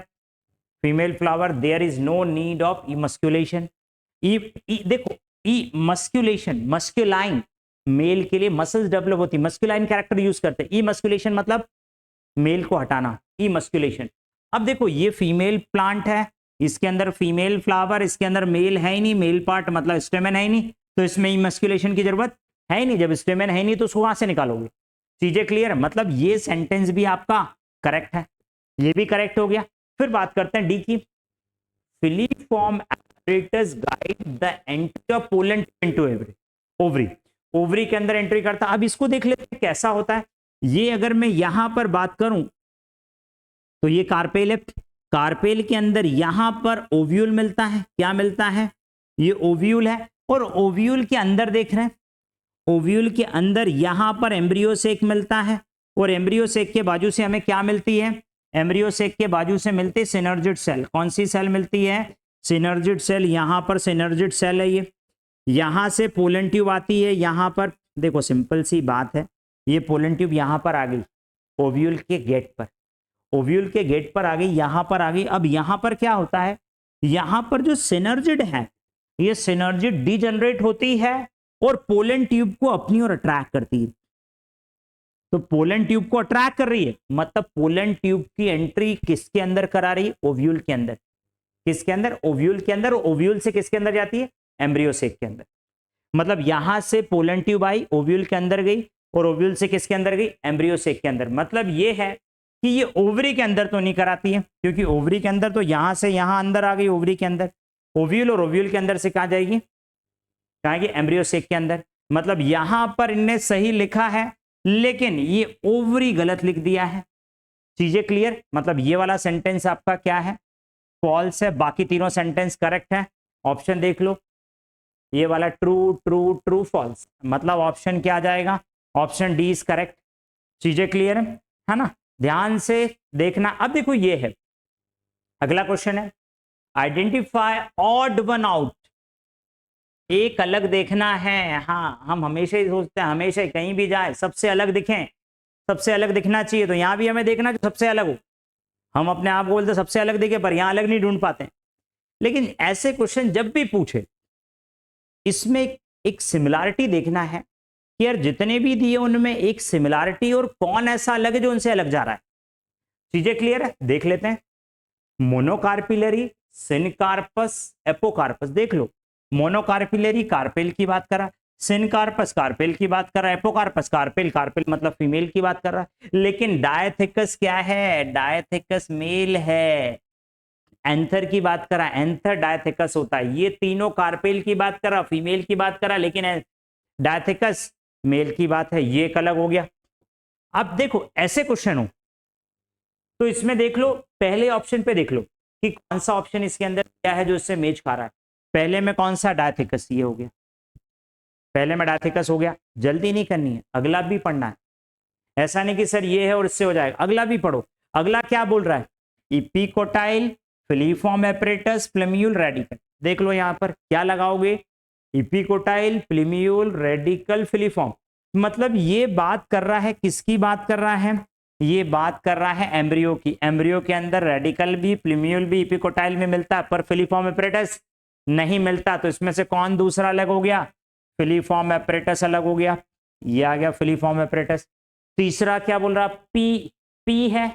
female flower, there is no need of emasculation. देखो ई मस्कुलेशन, मस्कुलाइन, मेल के लिए मसल्स डेवलप होती है, मस्कुलाइन कैरेक्टर यूज करते हैं, ई मस्कुलेशन मतलब मेल को हटाना, ई मस्कुलेशन। अब देखो ये फीमेल प्लांट है, इसके अंदर फीमेल फ्लावर, इसके अंदर मेल है ही नहीं, मेल पार्ट मतलब स्टेमन है ही नहीं, तो इसमें ई मस्कुलेशन की जरूरत है ही नहीं। जब स्टेमन है ही नहीं तो उसको वहां से निकालोगे। चीजें क्लियर है, मतलब ये सेंटेंस भी आपका करेक्ट है, ये भी करेक्ट हो गया। फिर बात करते हैं डी की, filiform apparatus guide the entry of pollen into ovary, ovary के अंदर एंट्री करता। अब इसको देख लेते हैं कैसा होता है। ये अगर मैं यहां पर बात करूं तो ये कार्पेल है, कार्पेल के अंदर यहां पर ओव्यूल मिलता है, क्या मिलता है, ये ओव्यूल है, और ओव्यूल के अंदर देख रहे हैं, ओव्यूल के अंदर यहां पर एम्ब्रियो सेक मिलता है, और एम्ब्रियो सेक के बाजू से हमें क्या मिलती है, एम्ब्रियो सेक के बाजू से मिलती है सिनर्जिड सेल। कौन सी सेल मिलती है, सिनर्जिड सेल, यहां पर सिनर्जिड सेल है, ये यहां से पोलन ट्यूब आती है, यहां पर देखो सिंपल सी बात है, ये पोलन ट्यूब यहां पर आ गई ओव्यूल के गेट पर, ओव्यूल के गेट पर आ गई, यहां पर आ गई। अब यहां पर क्या होता है, यहां पर जो सिनर्जिड है, ये सिनर्जिड डीजनरेट होती है और पोलन ट्यूब को अपनी ओर अट्रैक्ट करती है। तो पोलन ट्यूब को अट्रैक्ट कर रही है, मतलब पोलन ट्यूब की एंट्री किसके अंदर करा रही है, ओव्यूल के अंदर, किसके अंदर, ओव्यूल के अंदर, ओव्यूल से किसके अंदर जाती है, एम्ब्रियो सेक के अंदर। मतलब यहां से पोलन ट्यूब आई, ओव्यूल के अंदर गई, और ओव्यूल से किसके अंदर गई, एम्ब्रियो सेक के अंदर। मतलब ये है कि ये ओवरी के अंदर तो नहीं कराती है, क्योंकि ओवरी के अंदर तो यहां से यहां अंदर आ गई ओवरी के अंदर, ओव्यूल और ओव्यूल के अंदर से कहाँ जाएगी, कहाँ आएगी, एम्ब्रियो सेक के अंदर। मतलब यहां पर इनने सही लिखा है लेकिन ये ओवरी गलत लिख दिया है। चीजें क्लियर, मतलब ये वाला सेंटेंस आपका क्या है, फॉल्स है, बाकी तीनों सेंटेंस करेक्ट है। ऑप्शन देख लो, ये वाला ट्रू ट्रू ट्रू फॉल्स, मतलब ऑप्शन क्या आ जाएगा, ऑप्शन डी इज करेक्ट। चीजें क्लियर है ना, ध्यान से देखना। अब देखो ये है, अगला क्वेश्चन है आइडेंटिफाई ऑड वन आउट, एक अलग देखना है। हाँ, हम हमेशा ही सोचते हैं, हमेशा कहीं भी जाए सबसे अलग दिखें, सबसे अलग दिखना चाहिए, तो यहां भी हमें देखना जो सबसे अलग हो। हम अपने आप बोलते सबसे अलग दिखे, पर यहां अलग नहीं ढूंढ पाते। लेकिन ऐसे क्वेश्चन जब भी पूछे, इसमें एक सिमिलैरिटी देखना है कि यार जितने भी दिए उनमें एक सिमिलैरिटी, और कौन ऐसा अलग है जो उनसे अलग जा रहा है। चीजें क्लियर है, देख लेते हैं। मोनोकार्पिलरी, सिनकार्पस, एपोकार्पस, देख लो। मोनोकार्पिलरी कार्पेल की बात करा, सिनकार्पस कार्पेल की बात कर रहा है, एपोकार्पस कार्पेल, कार्पेल मतलब फीमेल की बात कर रहा है। लेकिन डायथेकस क्या है, डायथेकस मेल है। एंथर की बात करा, एंथर डायथेकस होता है। ये तीनों कार्पेल की बात करा, फीमेल की बात करा, लेकिन डायथेकस मेल की बात है, ये एक अलग हो गया। अब देखो ऐसे क्वेश्चन हो तो इसमें देख लो, पहले ऑप्शन पे देख लो कि कौन सा ऑप्शन इसके अंदर क्या है जो इससे मैच खा रहा है। पहले में कौन सा, डायथेकस, ये हो गया। पहले में डायथेकस हो गया, जल्दी नहीं करनी है, अगला भी पढ़ना है। ऐसा नहीं कि सर ये है और इससे हो जाएगा, अगला भी पढ़ो। अगला क्या बोल रहा है, epicotyl, filiform apparatus, plumule radical. देख लो यहां पर क्या लगाओगे, इपिकोटाइल, प्लेम्यूल, रेडिकल, फिलीफॉर्म। मतलब ये बात कर रहा है, किसकी बात कर रहा है, ये बात कर रहा है एम्ब्रियो की। एम्ब्रियो के अंदर रेडिकल भी, प्लेम्यूल भी, इपिकोटाइल में मिलता है, पर फिलीफॉर्म एपरेटस नहीं मिलता। तो इसमें से कौन दूसरा अलग हो गया, फिलीफॉर्म एपरेटस अलग हो गया, ये आ गया फिलीफॉर्म एपरेटस। तीसरा क्या बोल रहा, पी, पी है,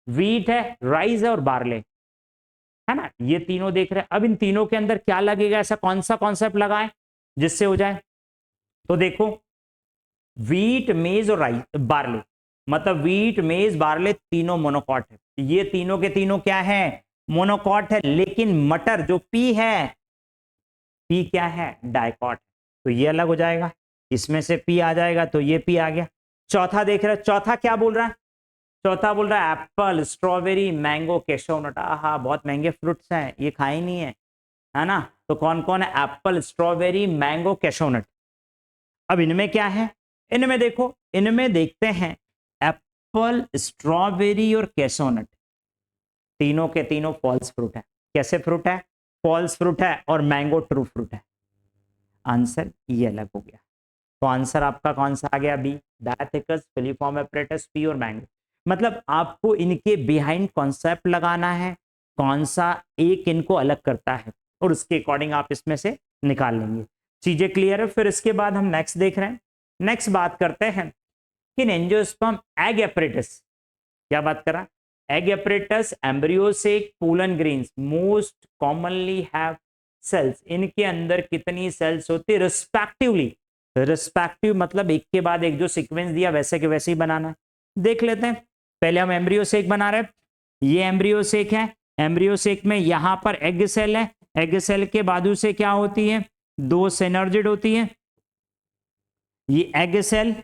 वीट है, राइस है और बार्ले, है ना, ये तीनों देख रहे हैं। अब इन तीनों के अंदर क्या लगेगा, ऐसा कौन सा कॉन्सेप्ट लगाए जिससे हो जाए। तो देखो, वीट, मेज और राइस, बार्ले, मतलब वीट, मेज, बार्ले तीनों मोनोकॉट है। ये तीनों के तीनों क्या है, मोनोकॉट है। लेकिन मटर जो पी है, पी क्या है, डाइकॉट, तो ये अलग हो जाएगा। इसमें से पी आ जाएगा तो ये पी आ गया। चौथा देख रहे हो, चौथा क्या बोल रहा है, चौथा बोल रहा है एप्पल, स्ट्रॉबेरी, मैंगो, केशव नट। आहा, बहुत महंगे फ्रूट्स हैं, ये खाए नहीं है ना। तो कौन कौन है, एप्पल, स्ट्रॉबेरी, मैंगो, केशव नट। अब इनमें क्या है, इनमें देखो, इनमें देखते हैं एप्पल, स्ट्रॉबेरी और केशव नट, तीनों के तीनों फॉल्स फ्रूट है। कैसे फ्रूट है, फॉल्स फ्रूट है, और मैंगो ट्रू फ्रूट है। आंसर ये अलग हो गया। तो आंसर आपका कौन सा आ गया, बी, डायथेकस, फिलीफॉर्म एपरेटस, पी और मैंगो। मतलब आपको इनके बिहाइंड कॉन्सेप्ट लगाना है, कौन सा एक इनको अलग करता है, और उसके अकॉर्डिंग आप इसमें से निकाल लेंगे। चीजें क्लियर है। फिर इसके बाद हम नेक्स्ट देख रहे हैं, नेक्स्ट बात करते हैं कि एंजियोस्पर्म एग एपरेटस, क्या बात करा, एग एपरेटस, एम्ब्रियो से pollen grains most commonly have cells. इनके अंदर कितनी सेल्स होती है रिस्पेक्टिवली, रिस्पेक्टिव मतलब एक के बाद एक, जो सीक्वेंस दिया वैसे के वैसे ही बनाना है। देख लेते हैं, पहले हम एम्ब्रियो सेक बना रहे हैं, ये एम्ब्रियो सेक है। एम्ब्रियो सेक में यहां पर एग सेल है, एग सेल के बाजू से क्या होती है, दो सिनर्जिड होती है। ये एग सेल,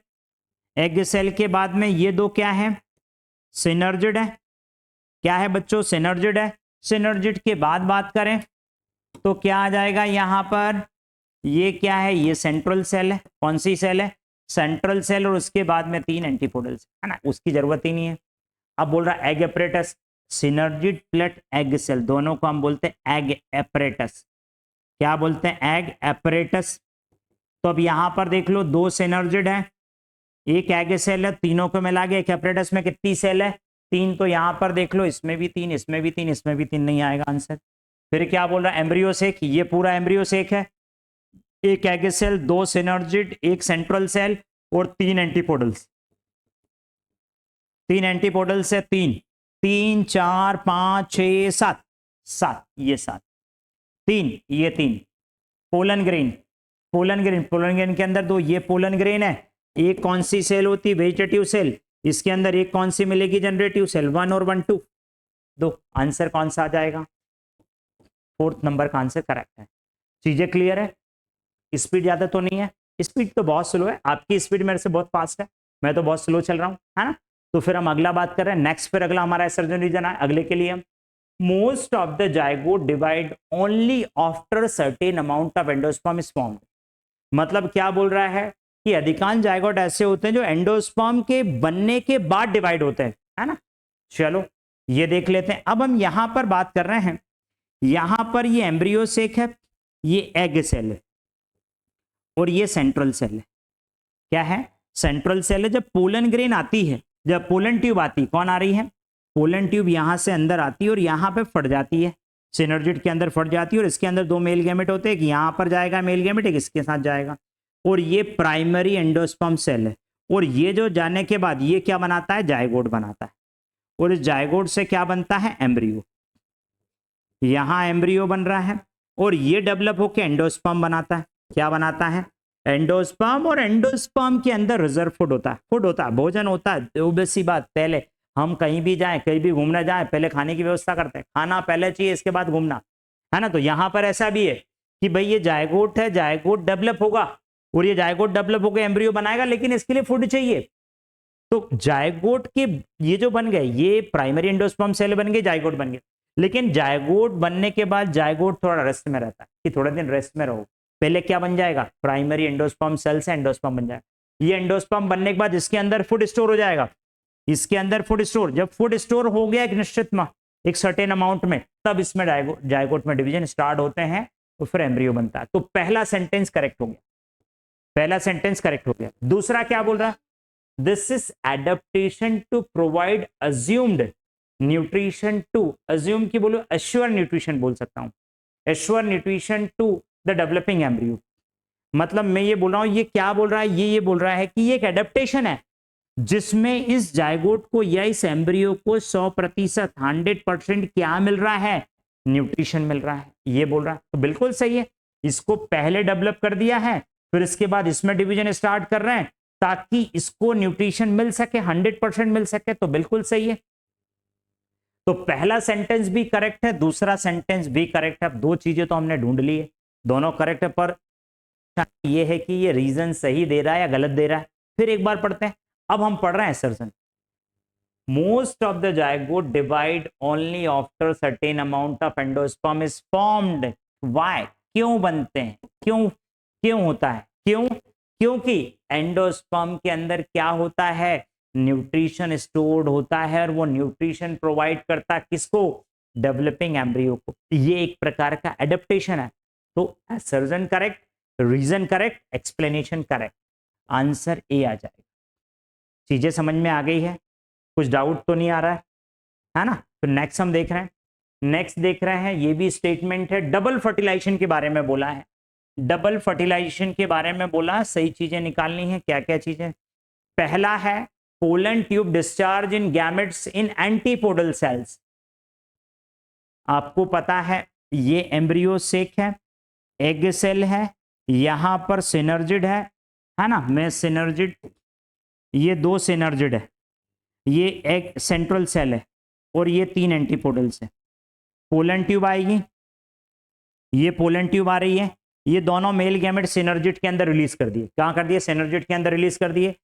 एग सेल के बाद में ये दो क्या है, सिनर्जिड है। क्या है बच्चों, सिनर्जिड है। सिनर्जिड के बाद बात करें तो क्या आ जाएगा यहां पर, ये क्या है, ये सेंट्रल सेल है। कौन सी सेल है, सेंट्रल सेल, और उसके बाद में तीन एंटीपोडल्स, है ना, उसकी जरूरत ही नहीं है। अब बोल रहा है egg apparatus, synergid plate egg cell, दोनों को हम बोलते हैं एग एपरेटस। क्या बोलते हैं, एग एपरेटस। तो अब यहां पर देख लो, दो सिनर्जिड है, एक एग सेल है, तीनों को मिला के एक एपरेटस में कितनी सेल है, तीन। तो यहां पर देख लो, इसमें भी तीन, इसमें भी तीन, इसमें भी तीन, नहीं आएगा आंसर। फिर क्या बोल रहा है, एम्ब्रियो सेक, ये पूरा एम्ब्रियो सेक है, एक एग सेल, दो सिनर्जिड, एक सेंट्रल सेल और तीन एंटीपोडल्स। तीन एंटीपोडल्स है, तीन, तीन, चार, पांच, छह, सात, सात, ये सात, तीन, ये तीन। Pollen grain, pollen grain, pollen grain के अंदर दो, ये पोलन ग्रेन है। एक कौन सी सेल होती है, वेजिटेटिव सेल, इसके अंदर एक कौन सी मिलेगी, जनरेटिव सेल, वन और वन टू, दो। आंसर कौन सा आ जाएगा, फोर्थ नंबर का आंसर करेक्ट है। चीजें क्लियर है? स्पीड ज्यादा तो नहीं है? स्पीड तो बहुत स्लो है, आपकी स्पीड मेरे से बहुत फास्ट है, मैं तो बहुत स्लो चल रहा हूँ, है ना। तो फिर हम अगला बात कर रहे हैं नेक्स्ट, फिर अगला हमारा सर्जन रीजन है अगले के लिए। Most of the zygote divide only after certain amount of endosperm is formed. मतलब क्या बोल रहा है कि अधिकांश जाइगोट ऐसे होते हैं जो एंडोस्पर्म के बनने के बाद डिवाइड होते हैं, है ना। चलो ये देख लेते हैं। अब हम यहां पर बात कर रहे हैं, यहां पर ये एम्ब्रियो सेक है, ये एग सेल है और ये सेंट्रल सेल है। क्या है? सेंट्रल सेल है। जब पोलन ग्रेन आती है, जब पोलन ट्यूब आती, कौन आ रही है? पोलन ट्यूब यहां से अंदर आती है और यहां पे फट जाती है, सिनर्जिड के अंदर फट जाती है और इसके अंदर दो मेल गैमेट होते हैं, एक यहां पर जाएगा मेल गैमेट, एक इसके साथ जाएगा, और ये प्राइमरी एंडोस्पर्म सेल है। और ये जो जाने के बाद ये क्या बनाता है? जाइगोट बनाता है। और इस जाइगोट से क्या बनता है? एम्ब्रियो। यहां एम्ब्रियो बन रहा है और ये डेवलप होकर एंडोस्पर्म बनाता है। क्या बनाता है? एंडोस्पर्म। और एंडोस्पर्म के अंदर रिजर्व फूड होता है, भोजन होता है। obvious सी बात, पहले हम कहीं भी जाएं, कहीं भी घूमने जाएं, पहले खाने की व्यवस्था करते हैं, खाना पहले चाहिए, इसके बाद घूमना, है ना। तो यहां पर ऐसा भी है कि भाई ये जाइगोट है, जाइगोट डेवलप होगा और ये जाइगोट डेवलप होकर एम्ब्रियो बनाएगा, लेकिन इसके लिए फूड चाहिए। तो जाइगोट के ये जो बन गए, ये प्राइमरी एंडोस्पर्म सेल बन गए, जाइगोट बन गए। लेकिन जाइगोट बनने के बाद जाइगोट थोड़ा रेस्ट में रहता है कि थोड़े दिन रेस्ट में रहो। पहले क्या बन जाएगा? प्राइमरी एंडोस्पर्म सेल से एंडोस्पर्म बन जाएगा। ये एंडोस्पर्म बनने के बाद इसके अंदर फूड स्टोर हो जाएगा, इसके अंदर फूड स्टोर। जब फूड स्टोर हो गया एक निश्चित एक सर्टेन अमाउंट में, तब इसमें जाइगोट में डिवीजन स्टार्ट होते हैं और फिर एम्ब्रियो बनता है। तो पहला सेंटेंस करेक्ट हो गया, पहला सेंटेंस करेक्ट हो गया। दूसरा क्या बोल रहा है? This is adaptation to provide assumed nutrition to, assume की बोलो एश्योर न्यूट्रिशन बोल सकता हूं, assure nutrition to the developing embryo. मतलब मैं ये बोल रहा हूं, ये क्या बोल रहा है? ये बोल रहा है कि ये एक एडेप्टेशन है जिसमें इस जाइगोट को या इस एम्ब्रियो को 100%, 100% क्या मिल रहा है? न्यूट्रिशन मिल रहा है, ये बोल रहा है। तो बिल्कुल सही है, इसको पहले डेवलप कर दिया है, फिर इसके बाद इसमें डिवीजन स्टार्ट कर रहे हैं ताकि इसको न्यूट्रिशन मिल सके, 100% मिल सके। तो बिल्कुल सही है। तो पहला सेंटेंस भी करेक्ट है, दूसरा सेंटेंस भी करेक्ट है। अब दो चीजें तो हमने ढूंढ ली है, दोनों करेक्ट है, पर ये है कि ये रीजन सही दे रहा है या गलत दे रहा है। फिर एक बार पढ़ते हैं। अब हम पढ़ रहे हैं surgeon, most of the zygote divide only after certain amount of endosperm is formed. Why? क्यों बनते हैं? क्यों होता है? क्योंकि एंडोस्पर्म के अंदर क्या होता है? न्यूट्रिशन स्टोर्ड होता है और वो न्यूट्रिशन प्रोवाइड करता है किसको? डेवलपिंग एम्ब्रियो को। ये एक प्रकार का एडेप्टेशन है। तो assertion correct, reason correct, explanation correct, answer A आ जाएगा। चीजें समझ में आ गई है? कुछ डाउट तो नहीं आ रहा है ना। तो नेक्स्ट हम देख रहे हैं, नेक्स्ट देख रहे हैं, ये भी स्टेटमेंट है, डबल फर्टिलाइजेशन के बारे में बोला है। डबल फर्टिलाइजेशन के बारे में बोला, सही चीजें निकालनी है। क्या क्या चीजें? पहला है pollen tube discharge in gametes in antipodal cells. आपको पता है ये एम्ब्रियो सेक है, एग सेल है, यहां पर सिनर्जिड है ना। मैं सिनर्जिड, ये दो सिनर्जिड है, ये एक सेंट्रल सेल है और ये तीन एंटीपोडल्स है। पोलन ट्यूब आएगी, ये पोलन ट्यूब आ रही है, ये दोनों मेल गैमेट सिनर्जिड के अंदर रिलीज कर दिए। कहां कर दिए? सिनर्जिड के अंदर रिलीज कर दिए।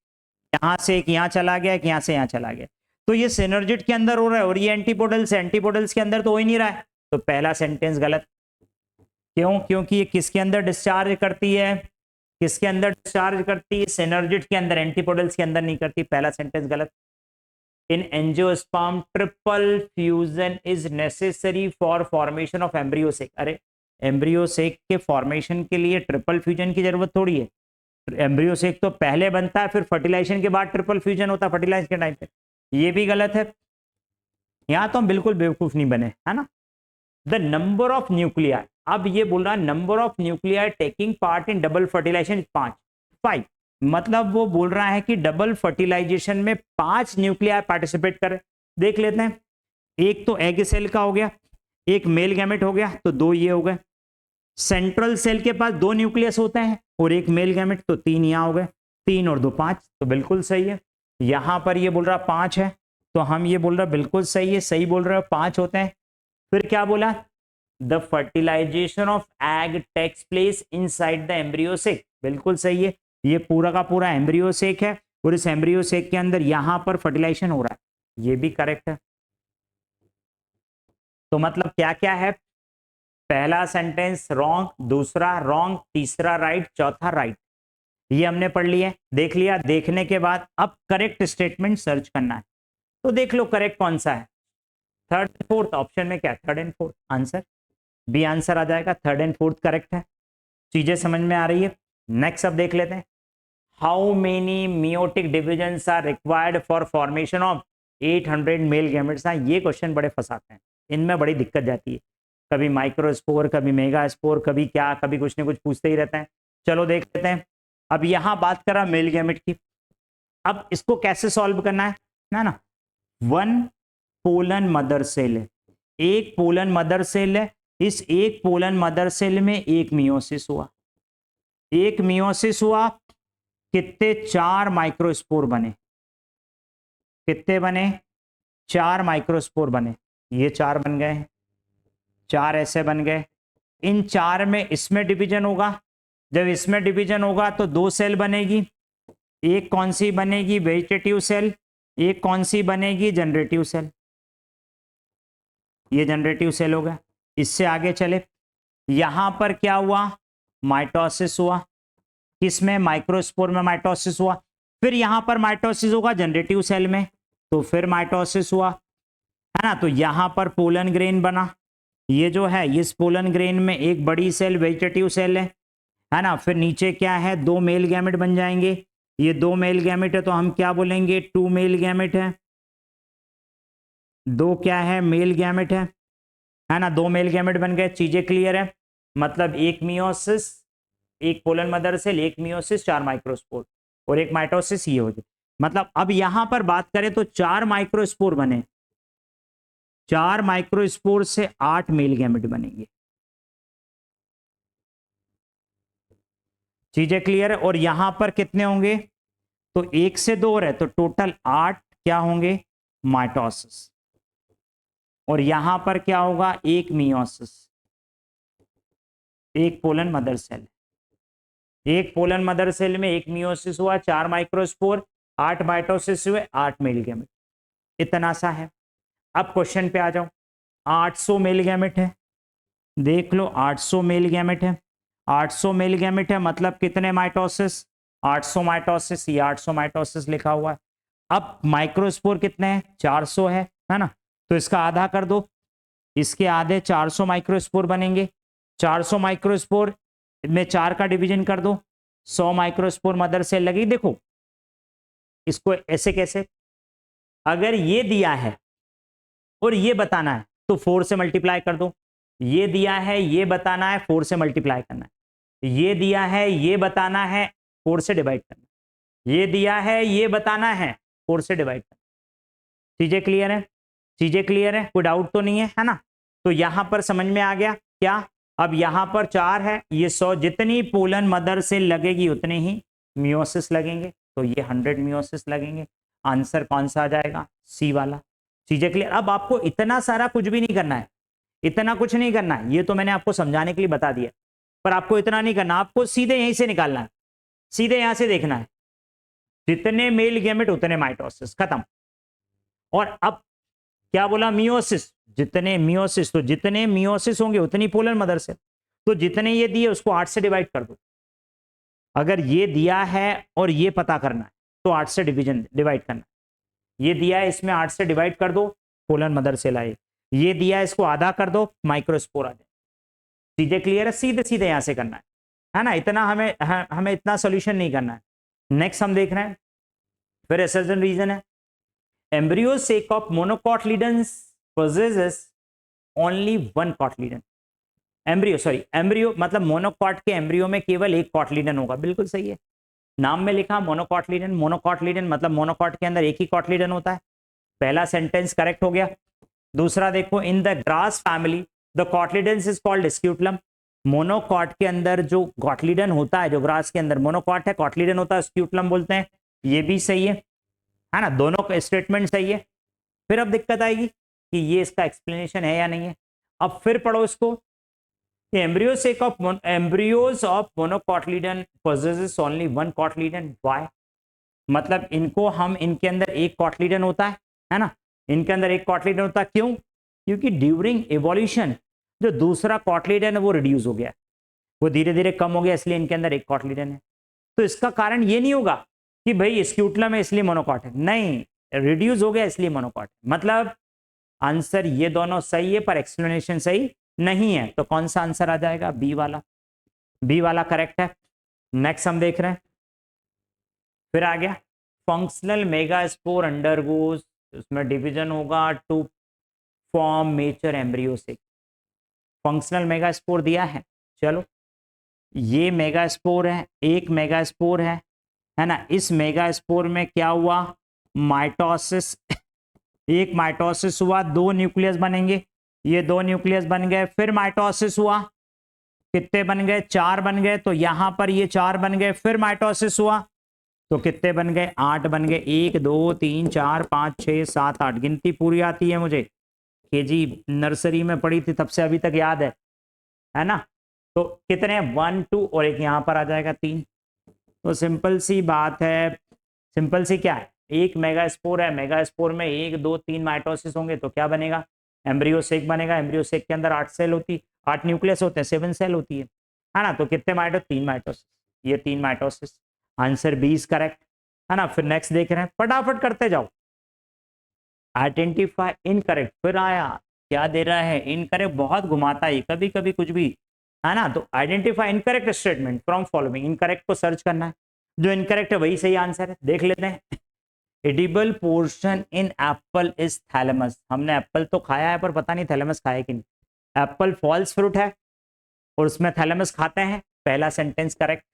यहां से एक यहां चला गया, एक यहां से यहां चला गया। तो ये सिनर्जिड के अंदर हो रहा है और ये एंटीपोडल्स है, एंटीपोडल्स के अंदर तो हो ही नहीं रहा है। तो पहला सेंटेंस गलत। क्यों? क्योंकि ये किसके अंदर डिस्चार्ज करती है? किसके अंदर डिस्चार्ज करती है? सिनर्जिड के अंदर, एंटीपोडल्स के अंदर नहीं करती। पहला सेंटेंस गलत। इन angiosperm triple fusion is necessary for formation of embryo sac. अरे एम्ब्रियो सेक के फॉर्मेशन के लिए ट्रिपल फ्यूजन की जरूरत थोड़ी है। एम्ब्रियो सेक तो पहले बनता है, फिर फर्टिलाइजेशन के बाद ट्रिपल फ्यूजन होता है फर्टिलाइजेशन के टाइम पे। ये भी गलत है। यहां तो हम बिल्कुल बेवकूफ नहीं बने, है ना। द नंबर ऑफ न्यूक्लियाई, अब ये बोल रहा है number of nuclei taking part in double fertilisation 5। मतलब वो बोल रहा है कि डबल फर्टिलाइजेशन में 5 न्यूक्लियाई पार्टिसिपेट कर। देख लेते हैं, एक तो एग सेल का हो गया, एक मेल गैमेट हो गया, तो 2 ये हो गए। सेंट्रल सेल के पास 2 न्यूक्लियस होते हैं और एक मेल गैमेट, तो 3 यहां हो गए। 3 और 2 5, तो बिल्कुल सही है। यहां पर ये बोल रहा 5 है, तो हम ये बोल रहा बिल्कुल सही है, सही बोल रहे हो, 5 होते हैं। फिर क्या बोला? The fertilisation of egg takes place inside the embryo sac. बिल्कुल सही है, ये पूरा का पूरा एम्ब्रियो सेक है और इस एम्ब्रियो सेक के अंदर यहां पर फर्टिलाइजेशन हो रहा है, ये भी करेक्ट है। तो मतलब क्या क्या है, पहला सेंटेंस रॉन्ग, दूसरा रॉन्ग, तीसरा राइट, चौथा राइट, ये हमने पढ़ लिया, देख लिया। देखने के बाद अब करेक्ट स्टेटमेंट सर्च करना है, तो देख लो करेक्ट कौन सा है। थर्ड एंड फोर्थ ऑप्शन में क्या है, third and fourth answer, B answer आ जाएगा, थर्ड एंड फोर्थ करेक्ट है। चीजें समझ में आ रही है। नेक्स्ट अब देख लेते हैं, how many meiotic divisions are required for formation of 800 male gametes. ये क्वेश्चन बड़े फंसाते हैं, इनमें बड़ी दिक्कत जाती है, कभी माइक्रोस्पोर, कभी मेगा स्पोर, कभी क्या, कभी कुछ न कुछ पूछते ही रहते हैं। चलो देख लेते हैं। अब यहां बात करा मेल गैमेट की, अब इसको कैसे सॉल्व करना है ना, वन पोलन मदर सेल है, एक पोलन मदर सेल है, इस एक पोलन मदर सेल में एक मियोसिस हुआ, एक मियोसिस हुआ, कितने, 4 माइक्रोस्पोर बने, कितने बने, 4 माइक्रोस्पोर बने, ये 4 बन गए, 4 ऐसे बन गए। इन 4 में इसमें डिवीजन होगा, जब इसमें डिवीजन होगा तो 2 सेल बनेगी, एक कौन सी बनेगी, वेजिटेटिव सेल, एक कौन सी बनेगी, जनरेटिव सेल, ये जनरेटिव सेल हो गया। इससे आगे चले, यहां पर क्या हुआ, माइटोसिस हुआ, किसमें, माइक्रोस्पोर में माइटोसिस हुआ, फिर यहां पर माइटोसिस होगा जनरेटिव सेल में, तो फिर माइटोसिस हुआ, है ना, तो यहां पर पोलन ग्रेन बना, ये जो है इस पोलन ग्रेन में एक बड़ी सेल वेजिटेटिव सेल है ना, फिर नीचे क्या है, 2 मेल गैमेट बन जाएंगे, ये 2 मेल गैमेट है तो हम क्या बोलेंगे, 2 मेल गैमेट है, 2 क्या है, मेल गैमेट है ना, 2 मेल गैमेट बन गए। चीजें क्लियर है, मतलब एक मियोसिस, एक पोलन मदर सेल, एक मियोसिस, 4 माइक्रोस्पोर और एक माइटोसिस, ये हो गया। मतलब अब यहां पर बात करें तो 4 माइक्रोस्पोर बने, 4 माइक्रोस्पोर से 8 मेल गैमेट बनेंगे। चीजें क्लियर है, और यहां पर कितने होंगे, तो 1 से 2 है तो टोटल 8 क्या होंगे, माइटोसिस, और यहां पर क्या होगा, एक मियोसिस, एक पोलन मदर सेल, एक पोलन मदर सेल में एक मियोसिस हुआ, 4 माइक्रोस्पोर, 8 माइटोसिस हुए, 8 मेल गैमेट, इतना सा है। अब क्वेश्चन पे आ जाओ, 800 मेल गैमेट है, देख लो 800 मेल गैमेट है, 800 मेल गैमेट है मतलब कितने माइटोसिस, 800 माइटोसिस, ये 800 माइटोसिस लिखा हुआ है। अब माइक्रोस्पोर कितने हैं, 400 है ना, तो इसका आधा कर दो, इसके आधे 400 माइक्रोस्पोर बनेंगे, 400 माइक्रोस्पोर में 4 का डिवीजन कर दो, 100 माइक्रोस्पोर मदर सेल लगी। देखो इसको ऐसे कैसे, अगर ये दिया है और ये बताना है तो 4 से मल्टीप्लाई कर दो, ये दिया है, ये बताना है, 4 से मल्टीप्लाई करना है, ये दिया है, ये बताना है, 4 से डिवाइड करना है, ये दिया है, ये बताना है, 4 से डिवाइड करना। चीजें क्लियर है, चीजें क्लियर है, कोई डाउट तो नहीं है ना, तो यहां पर समझ में आ गया क्या। अब यहां पर 4 है, ये 100, जितनी पोलन मदर से लगेगी उतने ही मियोसिस लगेंगे, तो ये 100 मियोसिस लगेंगे। आंसर कौन सा आ जाएगा, सी वाला। चीजें क्लियर। अब आपको इतना सारा कुछ भी नहीं करना है, इतना कुछ नहीं करना है, ये तो मैंने आपको समझाने के लिए बता दिया, पर आपको इतना नहीं करना, आपको सीधे यहीं से निकालना है, सीधे यहां से देखना है, जितने मेल गैमेट उतने माइटोसिस, खत्म। और अब क्या बोला, मियोसिस, जितने मियोसिस, तो जितने मियोसिस होंगे उतनी पोलन मदर सेल, तो जितने ये दिए उसको 8 से डिवाइड कर दो। अगर ये दिया है और ये पता करना है तो 8 से डिवाइड करना है, ये दिया है इसमें 8 से डिवाइड कर दो, पोलन मदर सेल आए, ये दिया है इसको आधा कर दो, माइक्रोस्पोर आ जाए। चीजें क्लियर है, सीधे सीधे यहां से करना है ना, इतना हमें इतना सोल्यूशन नहीं करना है। नेक्स्ट हम देख रहे हैं, फिर असर्जन रीजन है, embryo sac of monocotyledons possesses only one cotyledon. Embryo मतलब मोनोकॉट के एम्ब्रियो में केवल एक कॉटलिडन होगा, बिल्कुल सही है, नाम में लिखा मोनोकॉटलिडन, मोनोकॉटलिडन मतलब मोनोकॉट के अंदर एक ही कॉटलिडन होता है। पहला सेंटेंस करेक्ट हो गया। दूसरा देखो, in the grass family the cotyledons is called scutellum. Monocot के अंदर जो कॉटलिडन होता है, जो ग्रास के अंदर मोनोकॉट है, कॉटलिडन होता है, स्क्यूटलम बोलते हैं, ये भी सही है ना, दोनों स्टेटमेंट सही है। फिर अब दिक्कत आएगी कि ये इसका एक्सप्लेनेशन है या नहीं है। अब फिर पढ़ो इसको, कि embryos of monocotylidon possesses only one cotyledon. Why? मतलब इनको हम इनके अंदर एक कॉटलीडन होता है ना, इनके अंदर एक कॉटलीडन होता है। क्यों? क्योंकि ड्यूरिंग एवोल्यूशन जो दूसरा कॉटलीडन है वो रिड्यूस हो गया, वो धीरे धीरे कम हो गया, इसलिए इनके अंदर एक कॉटलीडन है। तो इसका कारण ये नहीं होगा कि भाई स्क्यूटलम है इसलिए मोनोकॉट है, नहीं, रिड्यूस हो गया इसलिए मोनोकॉट। मतलब आंसर ये दोनों सही है पर एक्सप्लेनेशन सही नहीं है। तो कौन सा आंसर आ जाएगा? बी वाला, बी वाला करेक्ट है। नेक्स्ट हम देख रहे हैं, फिर आ गया फंक्शनल मेगास्पोर अंडरगोज, उसमें डिवीजन होगा to form mature embryo sac. Functional megaspore दिया है, चलो ये मेगास्पोर है, एक मेगास्पोर है ना। इस मेगास्पोर में क्या हुआ? माइटोसिस, एक माइटोसिस हुआ, दो न्यूक्लियस बनेंगे, ये दो न्यूक्लियस बन गए, फिर माइटोसिस हुआ, कितने बन गए? 4 बन गए। तो यहां पर ये 4 बन गए, फिर माइटोसिस हुआ तो कितने बन गए? 8 बन गए। 1 2 3 4 5 6 7 8, गिनती पूरी आती है मुझे, केजी नर्सरी में पढ़ी थी तब से अभी तक याद है ना। तो कितने? 1 2 और एक यहां पर आ जाएगा 3। तो सिंपल सी बात है, सिंपल सी क्या है, एक मेगास्पोर है, मेगास्पोर में 1 2 3 माइटोसिस होंगे तो क्या बनेगा? एम्ब्रियोसेक बनेगा। एम्ब्रियोसेक के अंदर 8 सेल होती, 8 न्यूक्लियस होते हैं, 7 सेल होती है ना। तो कितने माइटो? 3 माइटोसिस, ये 3 mitosis. Answer B is correct, है ना। फिर नेक्स्ट देख रहे हैं, फटाफट करते जाओ। आइडेंटिफाई इनकरेक्ट, फिर आया क्या दे रहा है? इनकरेक्ट, बहुत घुमाता है कभी कभी कुछ भी, है ना। तो identify incorrect statement from following, incorrect को सर्च करना है, जो इनकरेक्ट है वही सही आंसर है। देख लेते हैं। Edible portion in Apple is thalamus. हमने एप्पल तो खाया है पर पता नहीं थैलेमस खाया कि नहीं। एप्पल फॉल्स फ्रूट है और उसमें थैलेमस खाते हैं, पहला सेंटेंस करेक्ट।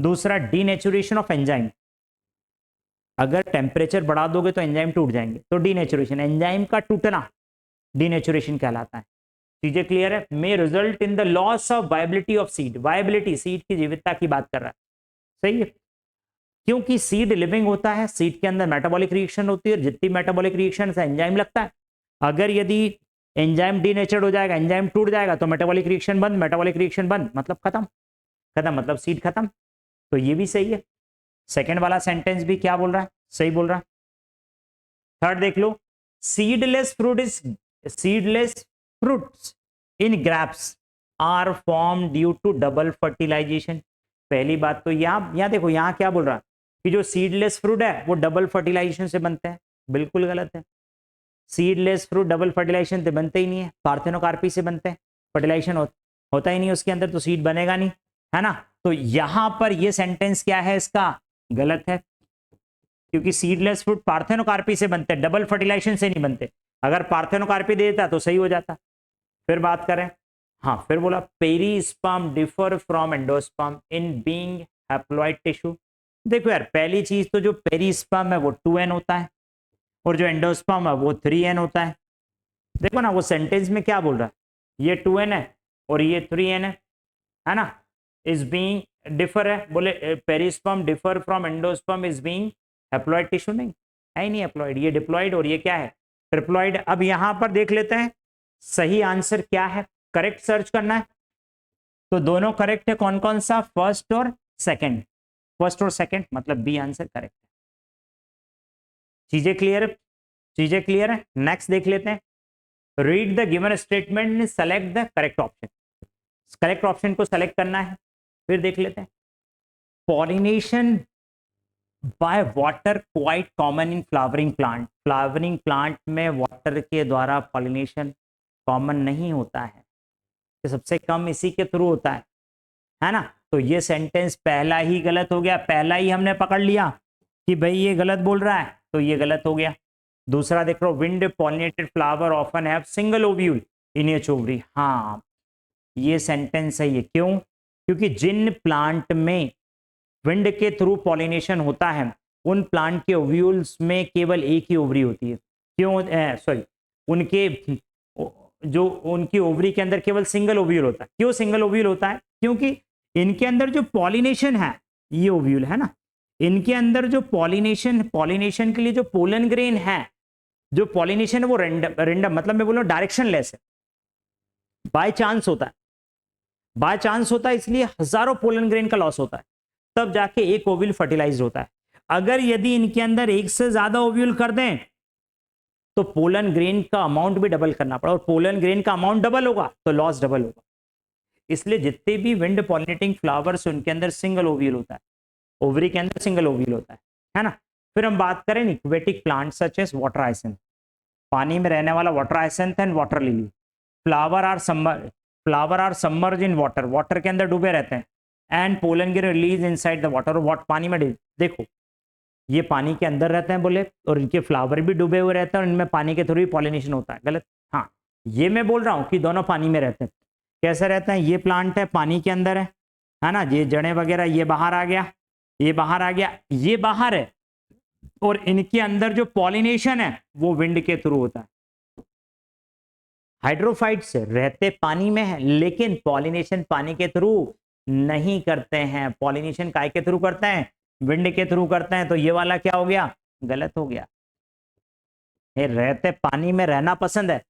दूसरा, डीनेचुरेशन ऑफ एंजाइम, अगर टेम्परेचर बढ़ा दोगे तो एंजाइम टूट जाएंगे, तो डीनेचुरेशन, एंजाइम का टूटना डीनेचुरेशन कहलाता है। चीजें क्लियर है? May result in the loss of viability of seed, viability seed की जीवितता की बात कर रहा है, सही है। क्योंकि सीड लिविंग होता है, सीड के अंदर मेटाबॉलिक रिएक्शन होती है, जितनी मेटाबॉलिक रिएक्शन से एंजाइम लगता है। अगर यदि एंजाइम डीनेचर्ड हो जाएगा, एंजाइम टूट जाएगा तो मेटाबॉलिक रिएक्शन बंद, मेटाबॉलिक रिएक्शन बंद मतलब खत्म, खत्म मतलब सीड खत्म। तो ये भी सही है। सेकंड वाला सेंटेंस भी क्या बोल रहा है? सही बोल रहा है। थर्ड देख लो, seedless fruit is, seedless fruits in grapes are form due to double fertilization. पहली बात तो यहां देखो, यहां क्या बोल रहा है कि जो सीडलेस फ्रूट है वो डबल फर्टिलाइजेशन से बनते हैं, बिल्कुल गलत है। सीडलेस फ्रूट डबल फर्टिलाइजेशन से बनते ही नहीं है, पार्थेनोकार्पी से बनते हैं, फर्टिलाइजेशन होता ही नहीं उसके अंदर, तो सीड बनेगा नहीं, है ना। तो यहां पर ये सेंटेंस क्या है इसका? गलत है, क्योंकि सीडलेस फ्रूट पार्थेनोकार्पी से बनते हैं, डबल फर्टिलाइजेशन से नहीं बनते। अगर पार्थेनोकार्पी दे देता तो सही हो जाता। फिर बात करें, हाँ फिर बोला perisperm differ from endosperm in being haploid tissue. देखो यार, पहली चीज तो जो पेरिस्पर्म है वो 2n होता है और जो एंडोस्पर्म है वो 3n होता है। देखो ना वो सेंटेंस में क्या बोल रहा है, ये 2n है और ये 3n है ना। इज बीइंग डिफर है, बोले perisperm differ from endosperm is being haploid tissue, नहीं है ही नहीं हैप्लॉइड, ये डिप्लॉइड और ये क्या है? ट्रिप्लॉइड। अब यहां पर देख लेते हैं सही आंसर क्या है, करेक्ट सर्च करना है। तो दोनों करेक्ट है, कौन कौन सा? फर्स्ट और सेकंड, फर्स्ट और सेकंड मतलब बी आंसर करेक्ट है। चीजें क्लियर है? चीजें क्लियर है। नेक्स्ट देख लेते हैं, read the given statement, select the correct option. Correct option को सेलेक्ट करना है। फिर देख लेते हैं, pollination by water quite common in flowering plant. Flowering plant में वाटर के द्वारा पॉलिनेशन कॉमन नहीं होता है, तो सबसे कम इसी के थ्रू होता है ना। तो ये सेंटेंस पहला ही गलत हो गया, पहला ही हमने पकड़ लिया कि भाई ये गलत बोल रहा है, तो ये गलत हो गया। दूसरा देख लो, wind pollinated flower often have single ovule in each ovary. हाँ ये सेंटेंस सही है। क्यों? क्योंकि जिन प्लांट में विंड के थ्रू पॉलिनेशन होता है उन प्लांट के ओव्यूल्स में केवल एक ही ओवरी होती है। क्यों? सॉरी, उनके जो उनकी ओवरी के अंदर केवल सिंगल ओव्यूल होता है। क्यों सिंगल ओव्यूल होता है? क्योंकि इनके अंदर जो पॉलिनेशन है, ये ओव्यूल है ना, इनके अंदर जो पॉलिनेशन के लिए जो पोलन ग्रेन है, जो पॉलिनेशन है वो रेंडम मतलब मैं बोल रहा हूं डायरेक्शन लेस है, बाय चांस होता है। बाय चांस होता है, इसलिए हजारों पोलन ग्रेन का लॉस होता है, तब जाके एक ओव्यूल फर्टिलाइज होता है। अगर यदि इनके अंदर एक से ज्यादा ओव्यूल कर दें तो पोलन ग्रेन का अमाउंट भी डबल करना पड़ा, और पोलन ग्रेन का अमाउंट डबल होगा तो लॉस डबल होगा। इसलिए जितने भी विंड पॉलिनेटिंग फ्लावर्स उनके अंदर सिंगल ओव्यूल होता है, ओवरी के अंदर सिंगल ओव्यूल होता है ना। फिर हम बात करें aquatic plant such as water hyacinth, पानी में रहने वाला water hyacinth and water lily. Flower are submerge in water, water के अंदर डूबे रहते हैं, and pollen grain release inside the water, water पानी में देखो ये पानी के अंदर रहते हैं बोले, और इनके फ्लावर भी डूबे हुए रहते हैं और इनमें पानी के थ्रू ही पॉलिनेशन होता है, गलत। हाँ, ये मैं बोल रहा हूँ कि दोनों पानी में रहते हैं। कैसे रहते हैं? ये प्लांट है पानी के अंदर है ना, ये जड़ें वगैरह, ये बाहर आ गया, ये बाहर आ गया, ये बाहर है, और इनके अंदर जो पॉलिनेशन है वो विंड के थ्रू होता है। हाइड्रोफाइट्स रहते पानी में है लेकिन पॉलिनेशन पानी के थ्रू नहीं करते हैं, पॉलिनेशन काय के थ्रू करते हैं? विंड के थ्रू करते हैं। तो ये वाला क्या हो गया? गलत हो गया। ये रहते पानी में रहना पसंद है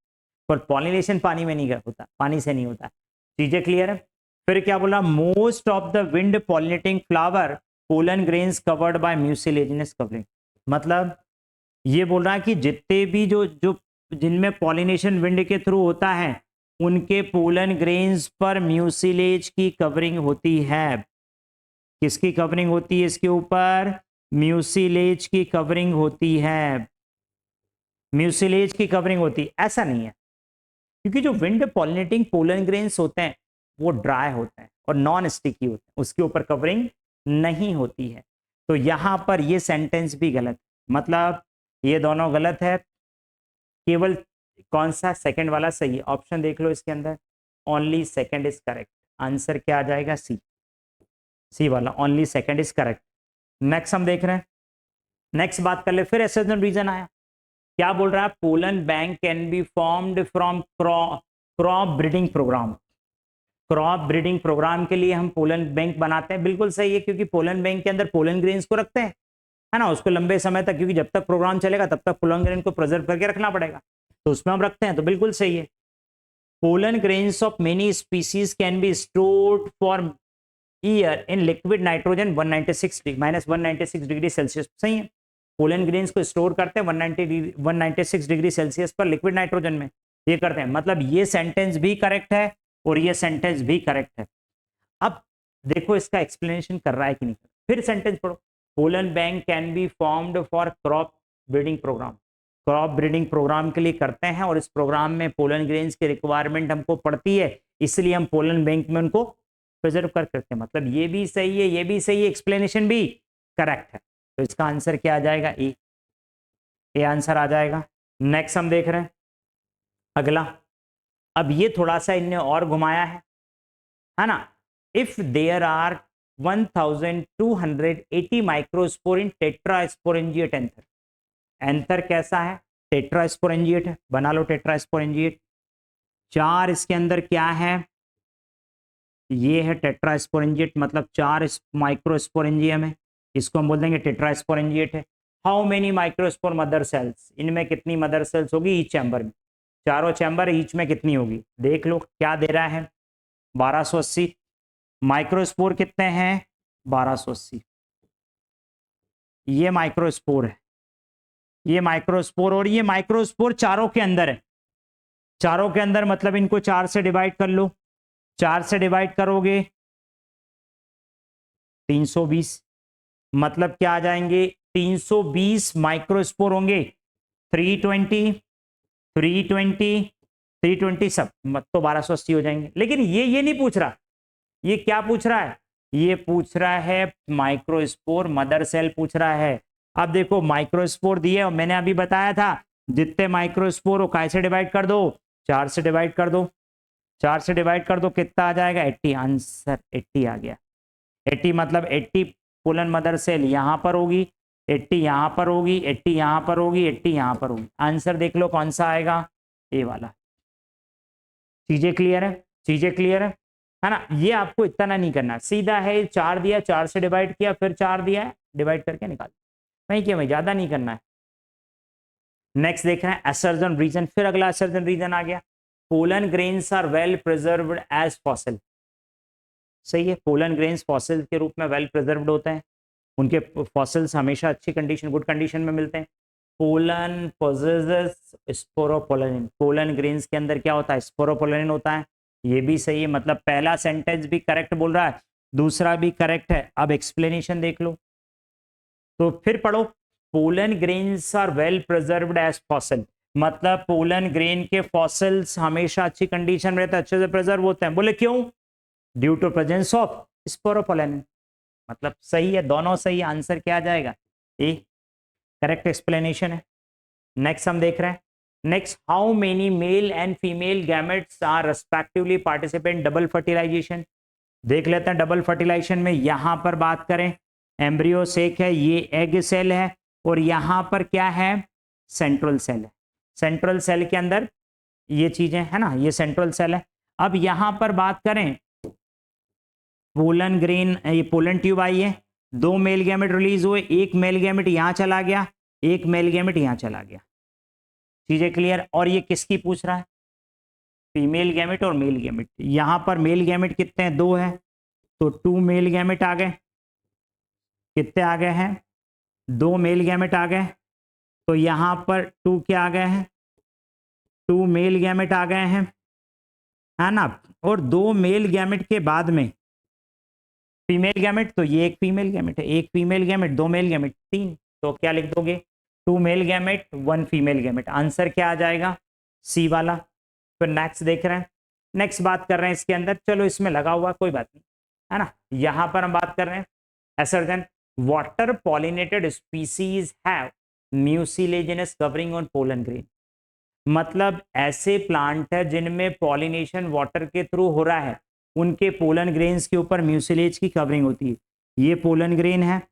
पर पॉलिनेशन पानी में नहीं होता, पानी से नहीं होता। चीजें क्लियर है? फिर क्या बोला? Most of the wind pollinating flower pollen grains covered by mucilaginous covering. मतलब ये बोल रहा है कि जितने भी जो जो जिनमें पॉलिनेशन विंड के थ्रू होता है उनके पोलन ग्रेन्स पर म्यूसिलेज की कवरिंग होती है। किसकी कवरिंग होती है इसके ऊपर? म्यूसिलेज की कवरिंग होती है, म्यूसिलेज की कवरिंग होती है। ऐसा नहीं है, क्योंकि जो विंड पॉलिनेटिंग पोलन ग्रेन्स होते हैं वो ड्राई होते हैं और नॉन स्टिकी होते हैं, उसके ऊपर कवरिंग नहीं होती है। तो यहां पर ये सेंटेंस भी गलत, मतलब ये दोनों गलत है। केवल कौन सा सेकंड वाला सही है? ऑप्शन देख लो इसके अंदर, only second is correct. Answer क्या आ जाएगा? सी, सी वाला, only second is correct. Next हम देख रहे हैं, नेक्स्ट बात कर ले। फिर एसर्जन रीजन आया, क्या बोल रहा है? Pollen bank can be formed from crop breeding programme. Crop breeding programme के लिए हम पोलन बैंक बनाते हैं, बिल्कुल सही है, क्योंकि पोलन बैंक के अंदर पोलन ग्रेन्स को रखते हैं, है ना, उसको लंबे समय तक, क्योंकि जब तक प्रोग्राम चलेगा तब तक पोलन ग्रेन को प्रिजर्व करके रखना पड़ेगा, तो उसमें हम रखते हैं, तो बिल्कुल सही है। Pollen grains of many species can be stored for year in liquid nitrogen 196 degree Celsius. सही है, पोलन ग्रेन्स को स्टोर करते हैं 196 डिग्री सेल्सियस पर लिक्विड नाइट्रोजन में, ये करते हैं। मतलब ये सेंटेंस भी करेक्ट है और ये सेंटेंस भी करेक्ट है। अब देखो इसका एक्सप्लेनेशन कर रहा है कि नहीं। फिर सेंटेंस पढ़ो, pollen bank can be formed for crop breeding programme. Crop breeding programme के लिए करते हैं और इस प्रोग्राम में पोलन ग्रेन्स की रिक्वायरमेंट हमको पड़ती है, इसलिए हम पोलन बैंक में उनको प्रिजर्व करते हैं। मतलब ये भी सही है, ये भी सही है, एक्सप्लेनेशन भी करेक्ट है। तो इसका आंसर क्या आ जाएगा? ए आंसर आ जाएगा। नेक्स्ट हम देख रहे हैं अगला। अब ये थोड़ा सा इनने और घुमाया है ना। If there are 1280 microspore in tetrasporangiate anther. Anther कैसा है? टेट्रास्पोरेंजिएट है, बना लो टेट्रास्पोरेंजिएट। 4 इसके अंदर क्या है? ये है टेट्रास्पोरेंजिएट, मतलब 4 माइक्रोस्पोरेंजियम है, इसको हम बोल देंगे टेट्रास्पोरेंजिएट है। How many microspore mother cells? इनमें कितनी मदर सेल्स होगी ईच चैम्बर में? चारों चैम्बर ईच में कितनी होगी? देख लो क्या दे रहा है, 1280। माइक्रोस्पोर कितने हैं? 1280। ये माइक्रोस्पोर है, ये माइक्रोस्पोर, और ये माइक्रोस्पोर चारों के अंदर है। चारों के अंदर मतलब इनको 4 से डिवाइड कर लो, 4 से डिवाइड करोगे 320, मतलब क्या आ जाएंगे? 320 माइक्रोस्पोर होंगे। 320 320 320 सब तो 1280 हो जाएंगे। लेकिन ये नहीं पूछ रहा, ये क्या पूछ रहा है? ये पूछ रहा है माइक्रोस्पोर मदर सेल पूछ रहा है। अब देखो माइक्रोस्पोर दिए और मैंने अभी बताया था जितने माइक्रोस्पोर हो कैसे डिवाइड कर दो? 4 से डिवाइड कर दो, 4 से डिवाइड कर दो, कितना आ जाएगा? 80। आंसर 80 आ गया। 80 मतलब 80 पोलन मदर सेल यहाँ पर होगी, 80 यहाँ पर होगी, 80 यहाँ पर होगी, 80 यहाँ पर होगी। आंसर देख लो कौन सा आएगा? ए वाला। चीजें क्लियर है? चीजें क्लियर है ना। ये आपको इतना नहीं करना, सीधा है 4 दिया, 4 से डिवाइड किया, फिर 4 दिया है, डिवाइड करके निकाल, नहीं किया भाई, ज्यादा नहीं करना है। नेक्स्ट देख रहे हैं असर्जन रीजन। फिर अगला असर्जन रीजन आ गया, pollen grains are well preserved as fossil. सही है। पोलन ग्रेन्स फॉसिल के रूप में वेल प्रिजर्व्ड होते हैं, उनके फॉसिल्स हमेशा अच्छी कंडीशन, गुड कंडीशन में मिलते हैं। Pollen possesses sporopollenin, pollen grains के अंदर क्या होता है, स्पोरोपोलेनिन होता है। ये भी सही है, मतलब पहला सेंटेंस भी करेक्ट बोल रहा है, दूसरा भी करेक्ट है। अब एक्सप्लेनेशन देख लो, तो फिर पढ़ो। Pollen grains are well preserved as fossil, मतलब पोलन ग्रेन के फॉसिल्स हमेशा अच्छी कंडीशन में रहते हैं, अच्छे से प्रिजर्व होते हैं। बोले क्यों? Due to presence of sporopollenin. मतलब सही है, दोनों सही है। आंसर क्या आ जाएगा? ए, करेक्ट एक्सप्लेनेशन है। नेक्स्ट हम देख रहे हैं, next, how many male and female gametes are respectively participate double fertilisation. देख लेते हैं डबल फर्टिलाइजेशन में। यहां पर बात करें, एम्ब्रियो सेक है, ये एग सेल है, और यहां पर क्या है, सेंट्रल सेल है। सेंट्रल सेल के अंदर ये चीजें है ना, ये सेंट्रल सेल है। अब यहां पर बात करें, पोलन ग्रेन, ये पोलन ट्यूब आई है, 2 मेल गैमेट रिलीज हुए, एक मेल गैमेट यहां चला गया, एक मेल गैमेट यहां चला गया। चीजें क्लियर? और ये किसकी पूछ रहा है? फीमेल गैमेट और मेल गैमेट। यहां पर मेल गैमेट कितने हैं? 2 है, तो 2 मेल गैमेट आ गए। कितने आ गए हैं? 2 मेल गैमेट आ गए। तो यहां पर 2 क्या आ गए हैं? 2 मेल गैमेट आ गए हैं, है ना। और 2 मेल गैमेट के बाद में फीमेल गैमेट, तो ये एक फीमेल गैमेट है, एक फीमेल गैमेट, 2 मेल गैमेट, 3। तो क्या लिख दोगे? 2 male gamete 1 female gamete. Answer क्या आ जाएगा? सी वाला। फिर नेक्स्ट देख रहे हैं, नेक्स्ट बात कर रहे हैं इसके अंदर, चलो इसमें लगा हुआ कोई बात नहीं, है ना। यहां पर हम बात कर रहे हैं, assertion water pollinated species have mucilaginous covering on pollen grain. मतलब ऐसे प्लांट है जिनमें पॉलिनेशन वाटर के थ्रू हो रहा है, उनके पोलन ग्रेन्स के ऊपर म्यूसिलेज की कवरिंग होती है। ये पोलन ग्रेन है,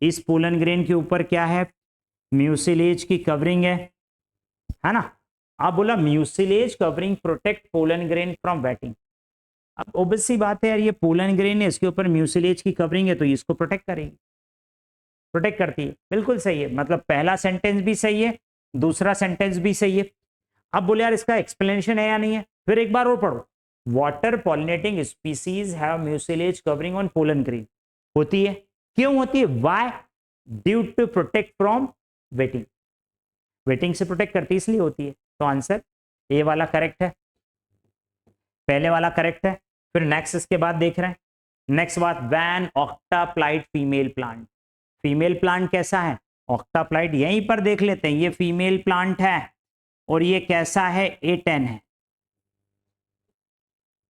इस पोलन ग्रेन के ऊपर क्या है? म्यूसिलेज की कवरिंग है ना। आप बोला mucilage covering protect pollen grain from waiting. अब ऑब्वियसली बात है यार, ये पोलन ग्रेन है, इसके ऊपर म्यूसिलेज की कवरिंग है, तो इसको प्रोटेक्ट करेगी, प्रोटेक्ट करती है। बिल्कुल सही है, मतलब पहला सेंटेंस भी सही है, दूसरा सेंटेंस भी सही है। अब बोले यार इसका एक्सप्लेनेशन है या नहीं है? फिर एक बार और पढ़ो, water pollinating species have mucilage covering on pollen grain. होती है, क्यों होती है? Why? Due to protect from wetting, wetting से प्रोटेक्ट करती है इसलिए होती है। तो आंसर ए वाला करेक्ट है, पहले वाला करेक्ट है। फिर नेक्स्ट इसके बाद देख रहे हैं, नेक्स्ट बात, when octaploid female plant. Female plant कैसा है? ऑक्टाप्लाइड। यहीं पर देख लेते हैं, ये फीमेल प्लांट है और ये कैसा है? A10 है।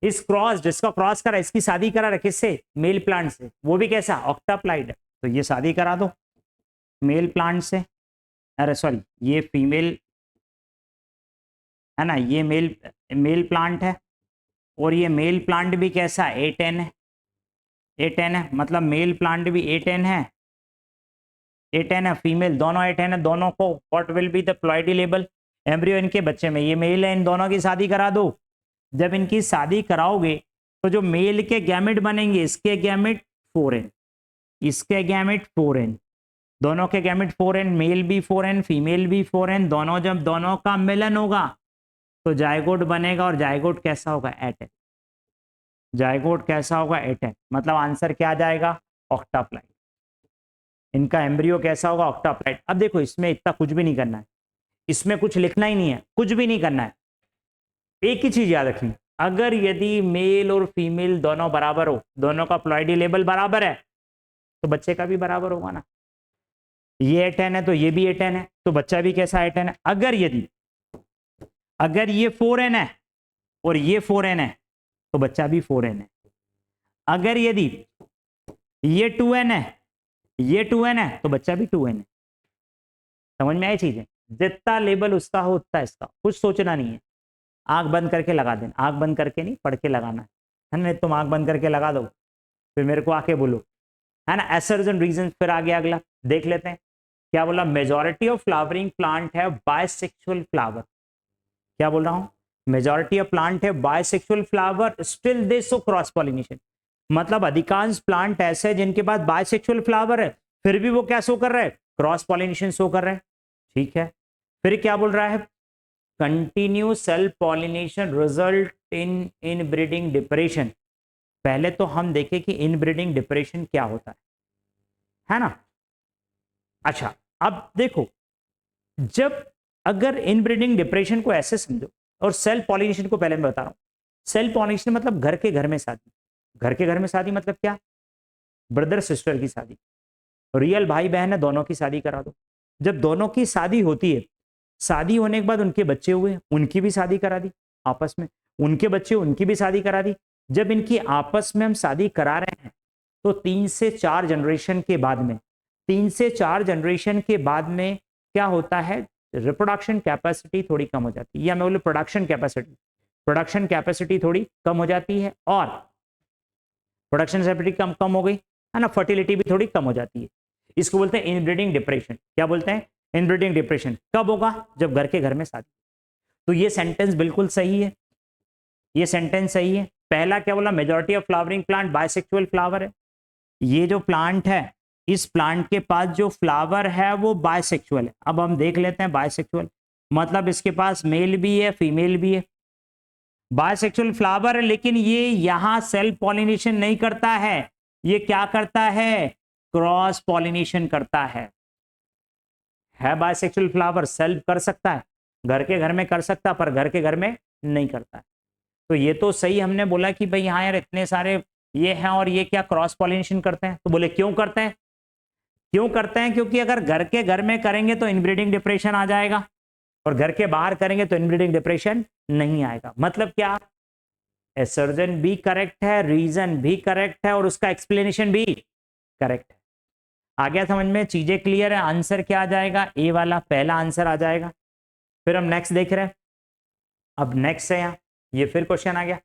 इस क्रॉस, जिसका क्रॉस करा, इसकी शादी करा रहा किससे? मेल प्लांट से, वो भी कैसा? ऑक्टाप्लाइड। तो ये शादी करा दो मेल प्लांट से, अरे सॉरी ये फीमेल है ना, ये मेल प्लांट है, और ये मेल प्लांट भी कैसा? A10 है। A10 है, मतलब मेल प्लांट भी A10 है, A10 है, फीमेल दोनों A10 है। दोनों को what will be the ploidy label? Embryo इनके बच्चे में, ये मेल है, इन दोनों की शादी करा दो। जब इनकी शादी कराओगे तो जो मेल के गैमेट बनेंगे, इसके गैमेट 4n, इसके गैमेट 4n, दोनों के गैमेट 4n, मेल भी 4n फीमेल भी 4n, दोनों जब दोनों का मिलन होगा तो जायगोट बनेगा, और जायगोट कैसा होगा? A10। जायगोट कैसा होगा? A10। मतलब आंसर क्या आ जाएगा? ऑक्टाप्लाइड। इनका एम्ब्रियो कैसा होगा? ऑक्टाप्लाइड। अब देखो इसमें इतना कुछ भी नहीं करना है, इसमें कुछ लिखना ही नहीं है, कुछ भी नहीं करना है। एक ही चीज याद रखनी, अगर यदि मेल और फीमेल दोनों बराबर हो, दोनों का प्लॉइडी लेवल बराबर है, तो बच्चे का भी बराबर होगा ना। ये A10 है तो ये भी A10 है, तो बच्चा भी कैसा? A10 है। अगर ये 4n है और ये 4n है, तो बच्चा भी 4n है। अगर यदि ये 2n है, ये 2n है, तो बच्चा भी 2n है। समझ में आई चीजें? जितना लेबल उसका हो उतना इसका, कुछ सोचना नहीं है। आंख बंद करके लगा देना, आंख बंद करके नहीं, पढ़ के लगाना है ना। तुम आंख बंद करके लगा दो, फिर मेरे को आके बोलो, है ना। एसर्जन रीजन फिर आ गया, अगला देख लेते हैं क्या बोला। मेजॉरिटी ऑफ फ्लावरिंग प्लांट है बायसेक्सुअल फ्लावर। क्या बोल रहा हूं? मेजॉरिटी ऑफ प्लांट है bisexual flower, still they show cross pollination. मतलब अधिकांश प्लांट ऐसे जिनके पास बायसेक्सुअल फ्लावर है, फिर भी वो क्या शो कर रहा है? क्रॉस पॉलिनेशन शो कर रहा है। ठीक है, फिर क्या बोल रहा है? Continue self pollination result in breeding depression. पहले तो हम देखें कि इनब्रीडिंग डिप्रेशन क्या होता है ना। अच्छा, अब देखो, जब अगर इनब्रीडिंग डिप्रेशन को ऐसे समझो, और सेल्फ पॉलिनेशन को पहले मैं बता रहा हूं। सेल्फ पॉलिनेशन मतलब घर के घर में शादी। घर के घर में शादी मतलब क्या? ब्रदर सिस्टर की शादी, रियल भाई बहन है, दोनों की शादी करा दो। जब दोनों की शादी होती है, शादी होने के बाद उनके बच्चे हुए, उनकी भी शादी करा दी आपस में, उनके बच्चे, उनकी भी शादी करा दी। जब इनकी आपस में हम शादी करा रहे हैं, तो 3 से 4 जनरेशन के बाद में, 3 से 4 जनरेशन के बाद में क्या होता है, रिप्रोडक्शन कैपेसिटी थोड़ी कम हो जाती है, या मैं बोलूं प्रोडक्शन कैपेसिटी थोड़ी कम हो जाती है, और प्रोडक्शन कैपेसिटी कम कम हो गई है ना, फर्टिलिटी भी थोड़ी कम हो जाती है। इसको बोलते हैं इनब्रीडिंग डिप्रेशन। क्या बोलते हैं? Inbreeding depression. कब होगा? जब घर के घर में शादी। तो ये सेंटेंस बिल्कुल सही है, ये सेंटेंस सही है। पहला क्या बोला? Majority of flowering plant bisexual flower है। ये जो प्लांट है, इस प्लांट के पास जो फ्लावर है वो बाइसेक्सुअल है। अब हम देख लेते हैं बाइसेक्सुअल मतलब इसके पास मेल भी है, फीमेल भी है। बाइसेक्सुअल फ्लावर है, लेकिन ये यहां सेल्फ पॉलिनेशन नहीं करता है, ये क्या करता है? क्रॉस पॉलिनेशन करता है। बाइसेक्सुअल फ्लावर सेल्फ कर सकता है, घर के घर में कर सकता, पर घर के घर में नहीं करता है। तो ये तो सही हमने बोला कि भाई हाँ यार, इतने सारे ये हैं और ये क्या क्रॉस पॉलिनेशन करते हैं। तो बोले क्यों करते हैं? क्यों करते हैं? क्योंकि अगर घर के घर में करेंगे तो इनब्रीडिंग डिप्रेशन आ जाएगा, और घर के बाहर करेंगे तो इनब्रीडिंग डिप्रेशन नहीं आएगा। मतलब क्या? एसर्जन भी करेक्ट है, रीजन भी करेक्ट है, और उसका एक्सप्लेनेशन भी करेक्ट है। आ गया समझ में? चीजें क्लियर है? आंसर क्या आ जाएगा? ए वाला पहला आंसर आ जाएगा। फिर हम नेक्स्ट देख रहे हैं। अब नेक्स्ट है यहाँ, ये फिर क्वेश्चन आ गया,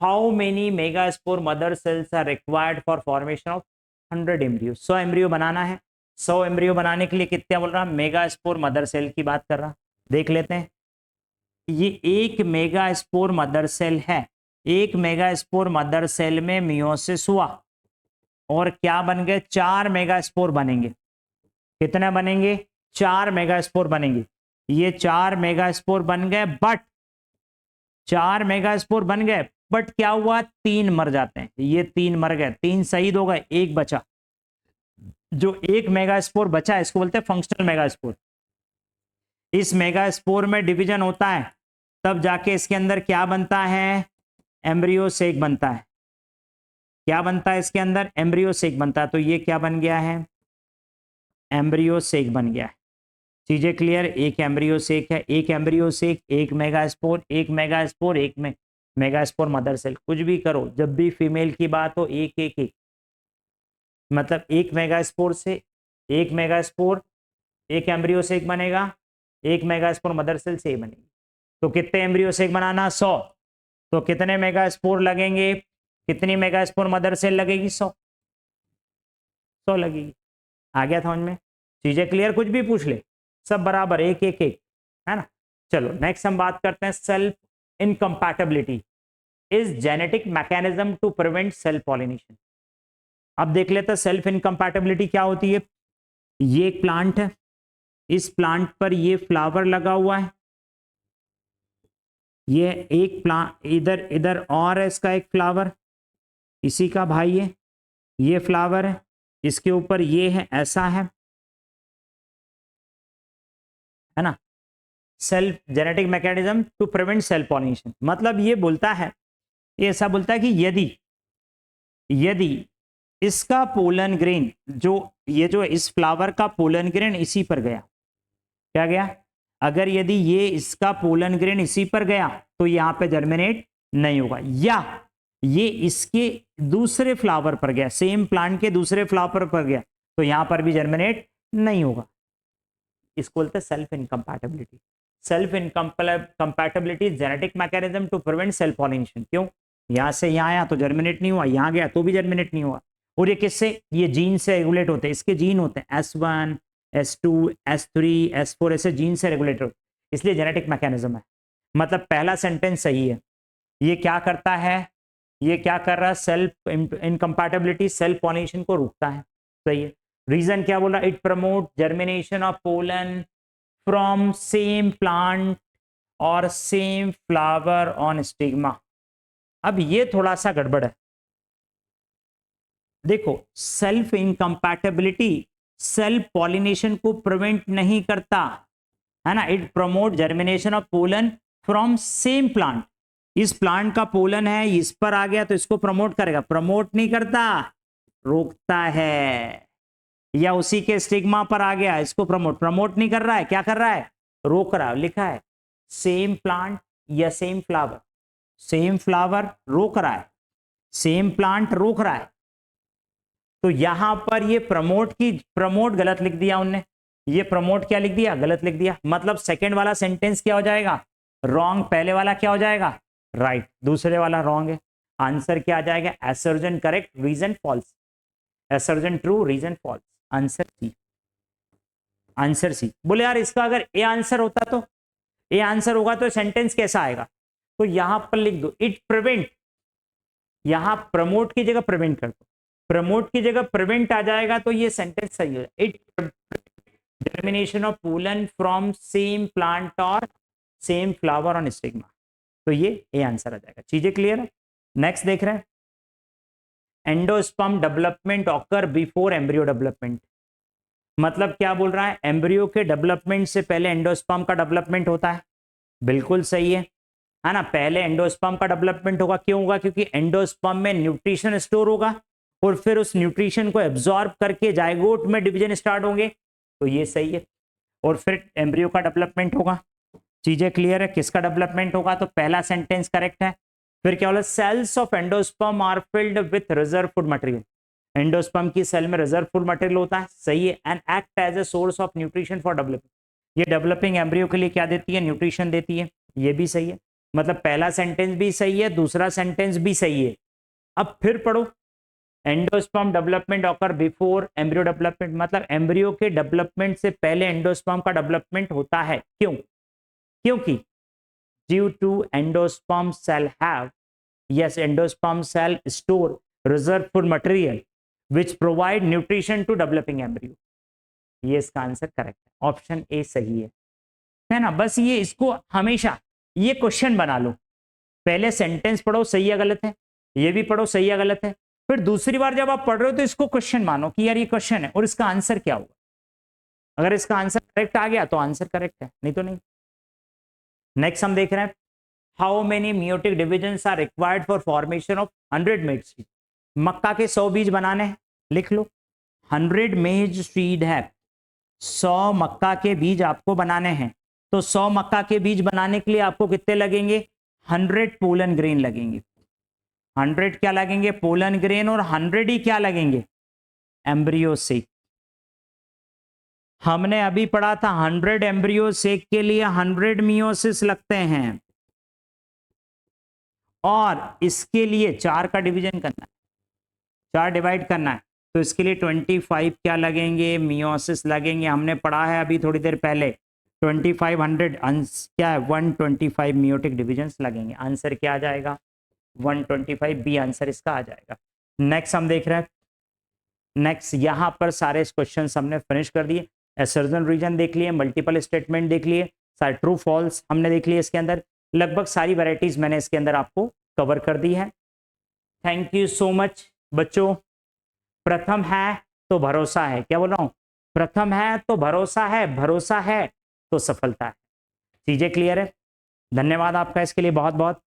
how many megaspore mother cells are required for formation of 100 embryo. 100 embryo बनाना है। 100 एम्ब्रियो बनाने के लिए कितने बोल रहा? मेगास्पोर मदर सेल की बात कर रहा। देख लेते हैं। ये एक मेगास्पोर मदर सेल है। एक मेगास्पोर मदर सेल में मियोसिस हुआ, और क्या बन गए? 4 मेगास्पोर बनेंगे। कितने बनेंगे? 4 मेगास्पोर बनेंगे। ये 4 मेगास्पोर बन गए, बट 4 मेगास्पोर बन गए, बट क्या हुआ? 3 मर जाते हैं। ये 3 मर गए, 3 शहीद हो गए, एक बचा। जो एक मेगास्पोर बचा, इसको बोलते हैं फंक्शनल मेगास्पोर। इस मेगास्पोर में डिवीजन होता है, तब जाके इसके अंदर क्या बनता है? एम्ब्रियो सेक बनता है। क्या बनता है इसके अंदर? एम्ब्रियो सेक बनता है। तो ये क्या बन गया है? एम्ब्रियो सेक बन गया है। चीजें क्लियर? एक एम्ब्रियो सेक है, एक एम्ब्रियो सेक, एक मेगास्पोर, एक मेगास्पोर, एक में मेगास्पोर मदर सेल। कुछ भी करो, जब भी फीमेल की बात हो, एक एक एक, मतलब एक मेगास्पोर से एक मेगास्पोर, एक एम्ब्रियो सेक बनेगा, एक मेगास्पोर मदर सेल से बनेगी। तो कितने एम्ब्रियो सेक बनाना? 100। तो कितने मेगास्पोर लगेंगे? कितनी मेगास्पोर मदर सेल लगेगी? 100। 100 लगेगी। आ गया समझ में? चीजें क्लियर? कुछ भी पूछ ले, सब बराबर, एक एक एक, है ना। चलो नेक्स्ट हम बात करते हैं, self incompatibility is genetic mechanism to prevent self pollination. अब देख लेते हैं सेल्फ इनकम्पैटिबिलिटी क्या होती है। ये एक प्लांट है, इस प्लांट पर ये फ्लावर लगा हुआ है, ये एक प्लांट, इधर इधर और है इसका एक फ्लावर, इसी का भाई है, ये फ्लावर है, इसके ऊपर ये है, ऐसा है ना। Self genetic mechanism to prevent self pollination, मतलब ये बोलता है, ये ऐसा बोलता है कि यदि यदि इसका पोलन ग्रेन, जो ये जो इस फ्लावर का पोलन ग्रेन इसी पर गया, क्या गया? अगर यदि ये इसका पोलन ग्रेन इसी पर गया, तो यहां पे जर्मिनेट नहीं होगा, या ये इसके दूसरे फ्लावर पर गया, सेम प्लांट के दूसरे फ्लावर पर गया, तो यहां पर भी जर्मिनेट नहीं होगा। इसको बोलते हैं self incompatibility. Self incompatibility genetic mechanism to prevent self pollination. क्यों? यहां से यहां आया तो जर्मिनेट नहीं हुआ, यहां गया तो भी जर्मिनेट नहीं हुआ। और ये किससे? ये जीन से रेगुलेट होते हैं, इसके जीन होते हैं S1 S2 S3 S4, ऐसे जीन से रेगुलेट होते, इसलिए जेनेटिक मैकेनिज्म है। मतलब पहला सेंटेंस सही है। ये क्या करता है? ये क्या कर रहा है? सेल्फ इनकम्पैटिबिलिटी सेल्फ पॉलिनेशन को रोकता है। सही है। रीजन क्या बोला? It promote germination of pollen from same plant और सेम फ्लावर ऑन स्टिग्मा। अब ये थोड़ा सा गड़बड़ है, देखो सेल्फ इनकम्पैटिबिलिटी सेल्फ पॉलिनेशन को प्रिवेंट नहीं करता है ना, it promote germination of pollen from same plant. इस प्लांट का पोलन है, इस पर आ गया तो इसको प्रमोट करेगा, प्रमोट नहीं करता, रोकता है। या उसी के स्टिग्मा पर आ गया, इसको प्रमोट नहीं कर रहा है, क्या कर रहा है, रोक रहा है। लिखा है सेम प्लांट या सेम फ्लावर, सेम फ्लावर रोक रहा है, सेम प्लांट रोक रहा है। तो यहां पर ये प्रमोट गलत लिख दिया उनने, ये प्रमोट क्या लिख दिया, गलत लिख दिया। मतलब सेकंड वाला सेंटेंस क्या हो जाएगा, रॉन्ग, पहले वाला क्या हो जाएगा, राइट, दूसरे वाला रॉन्ग है। आंसर क्या आ जाएगा, assertion correct, reason false, assertion true, reason false, answer C, answer C. बोले यार इसका अगर ए आंसर होता तो, ए आंसर होगा तो सेंटेंस कैसा आएगा, तो यहां पर लिख दो इट प्रिवेंट, यहां प्रमोट की जगह प्रिवेंट कर दो, प्रमोट की जगह प्रिवेंट आ जाएगा तो ये सेंटेंस सही हो जाएगा। It germination of pollen from same plant और सेम फ्लावर ऑन स्टिग्मा, तो ये ए आंसर आ जाएगा। चीजें क्लियर है। नेक्स्ट देख रहे हैं, endosperm development occur before embryo development. मतलब क्या बोल रहा है, एम्ब्रियो के डेवलपमेंट से पहले एंडोस्पर्म का डेवलपमेंट होता है, बिल्कुल सही है ना। पहले एंडोस्पर्म का डेवलपमेंट होगा, क्यों होगा, क्योंकि एंडोस्पर्म में न्यूट्रिशन स्टोर होगा और फिर उस न्यूट्रिशन को एब्जॉर्ब करके जाइगोट में डिवीजन स्टार्ट होंगे, तो ये सही है। और फिर एम्ब्रियो का डेवलपमेंट होगा। चीजें क्लियर है, किसका डेवलपमेंट होगा, तो पहला सेंटेंस करेक्ट है। फिर क्या बोला, cells of endosperm are filled with reserve food material, endosperm की सेल में रिजर्व फूड मटेरियल होता है, सही है। And act as a source of nutrition for developing, ये डेवलपिंग एम्ब्रियो के लिए क्या देती है, न्यूट्रिशन देती है, ये भी सही है। मतलब पहला सेंटेंस भी सही है, दूसरा सेंटेंस भी सही है। अब फिर पढ़ो, endosperm development occur before embryo development, मतलब एम्ब्रियो के डेवलपमेंट से पहले एंडोस्पर्म का डेवलपमेंट होता है, क्यों, क्योंकि due to endosperm cell have, yes, endosperm cell store reserve food material which provide nutrition to developing embryo, ये इसका आंसर करेक्ट है, ऑप्शन ए सही है ना। बस ये इसको हमेशा ये क्वेश्चन बना लो, पहले सेंटेंस पढ़ो सही है गलत है, ये भी पढ़ो सही है गलत है, फिर दूसरी बार जब आप पढ़ रहे हो तो इसको क्वेश्चन मानो कि यार ये क्वेश्चन है और इसका आंसर क्या होगा। अगर इसका आंसर करेक्ट आ गया तो आंसर करेक्ट है, नहीं तो नहीं। नेक्स्ट हम देख रहे हैं, how many meiotic divisions are required for formation of 100 maize seed. मक्का के 100 बीज बनाने हैं, लिख लो 100 मेज सीड है, 100 मक्का के बीज आपको बनाने हैं, तो 100 मक्का के बीज बनाने के लिए आपको कितने लगेंगे, 100 पोलन ग्रेन लगेंगे। 100 क्या लगेंगे, पोलन ग्रेन, और 100 ही क्या लगेंगे, एम्ब्रियो सेक। हमने अभी पढ़ा था 100 एम्ब्रियो सेक के लिए 100 मियोसिस लगते हैं, और इसके लिए 4 का डिवीजन करना है, 4 डिवाइड करना है, तो इसके लिए 25 क्या लगेंगे, मियोसिस लगेंगे। हमने पढ़ा है अभी थोड़ी देर पहले 2500 क्या है, 125 मियोटिक डिविजन्स लगेंगे। आंसर क्या आ जाएगा, 125, बी आंसर इसका आ जाएगा। नेक्स्ट हम देख रहे हैं, नेक्स्ट यहां पर सारे क्वेश्चन हमने फिनिश कर दिए, असर्जन रीजन देख लिए, मल्टीपल स्टेटमेंट देख लिए, सारे ट्रू फॉल्स हमने देख लिए, इसके अंदर लगभग सारी वैरायटीज मैंने इसके अंदर आपको कवर कर दी है। थैंक यू सो मच बच्चों। प्रथम है तो भरोसा है, क्या बोल रहा हूं, प्रथम है तो भरोसा है, भरोसा है तो सफलता है। चीजें क्लियर है, धन्यवाद आपका इसके लिए बहुत बहुत।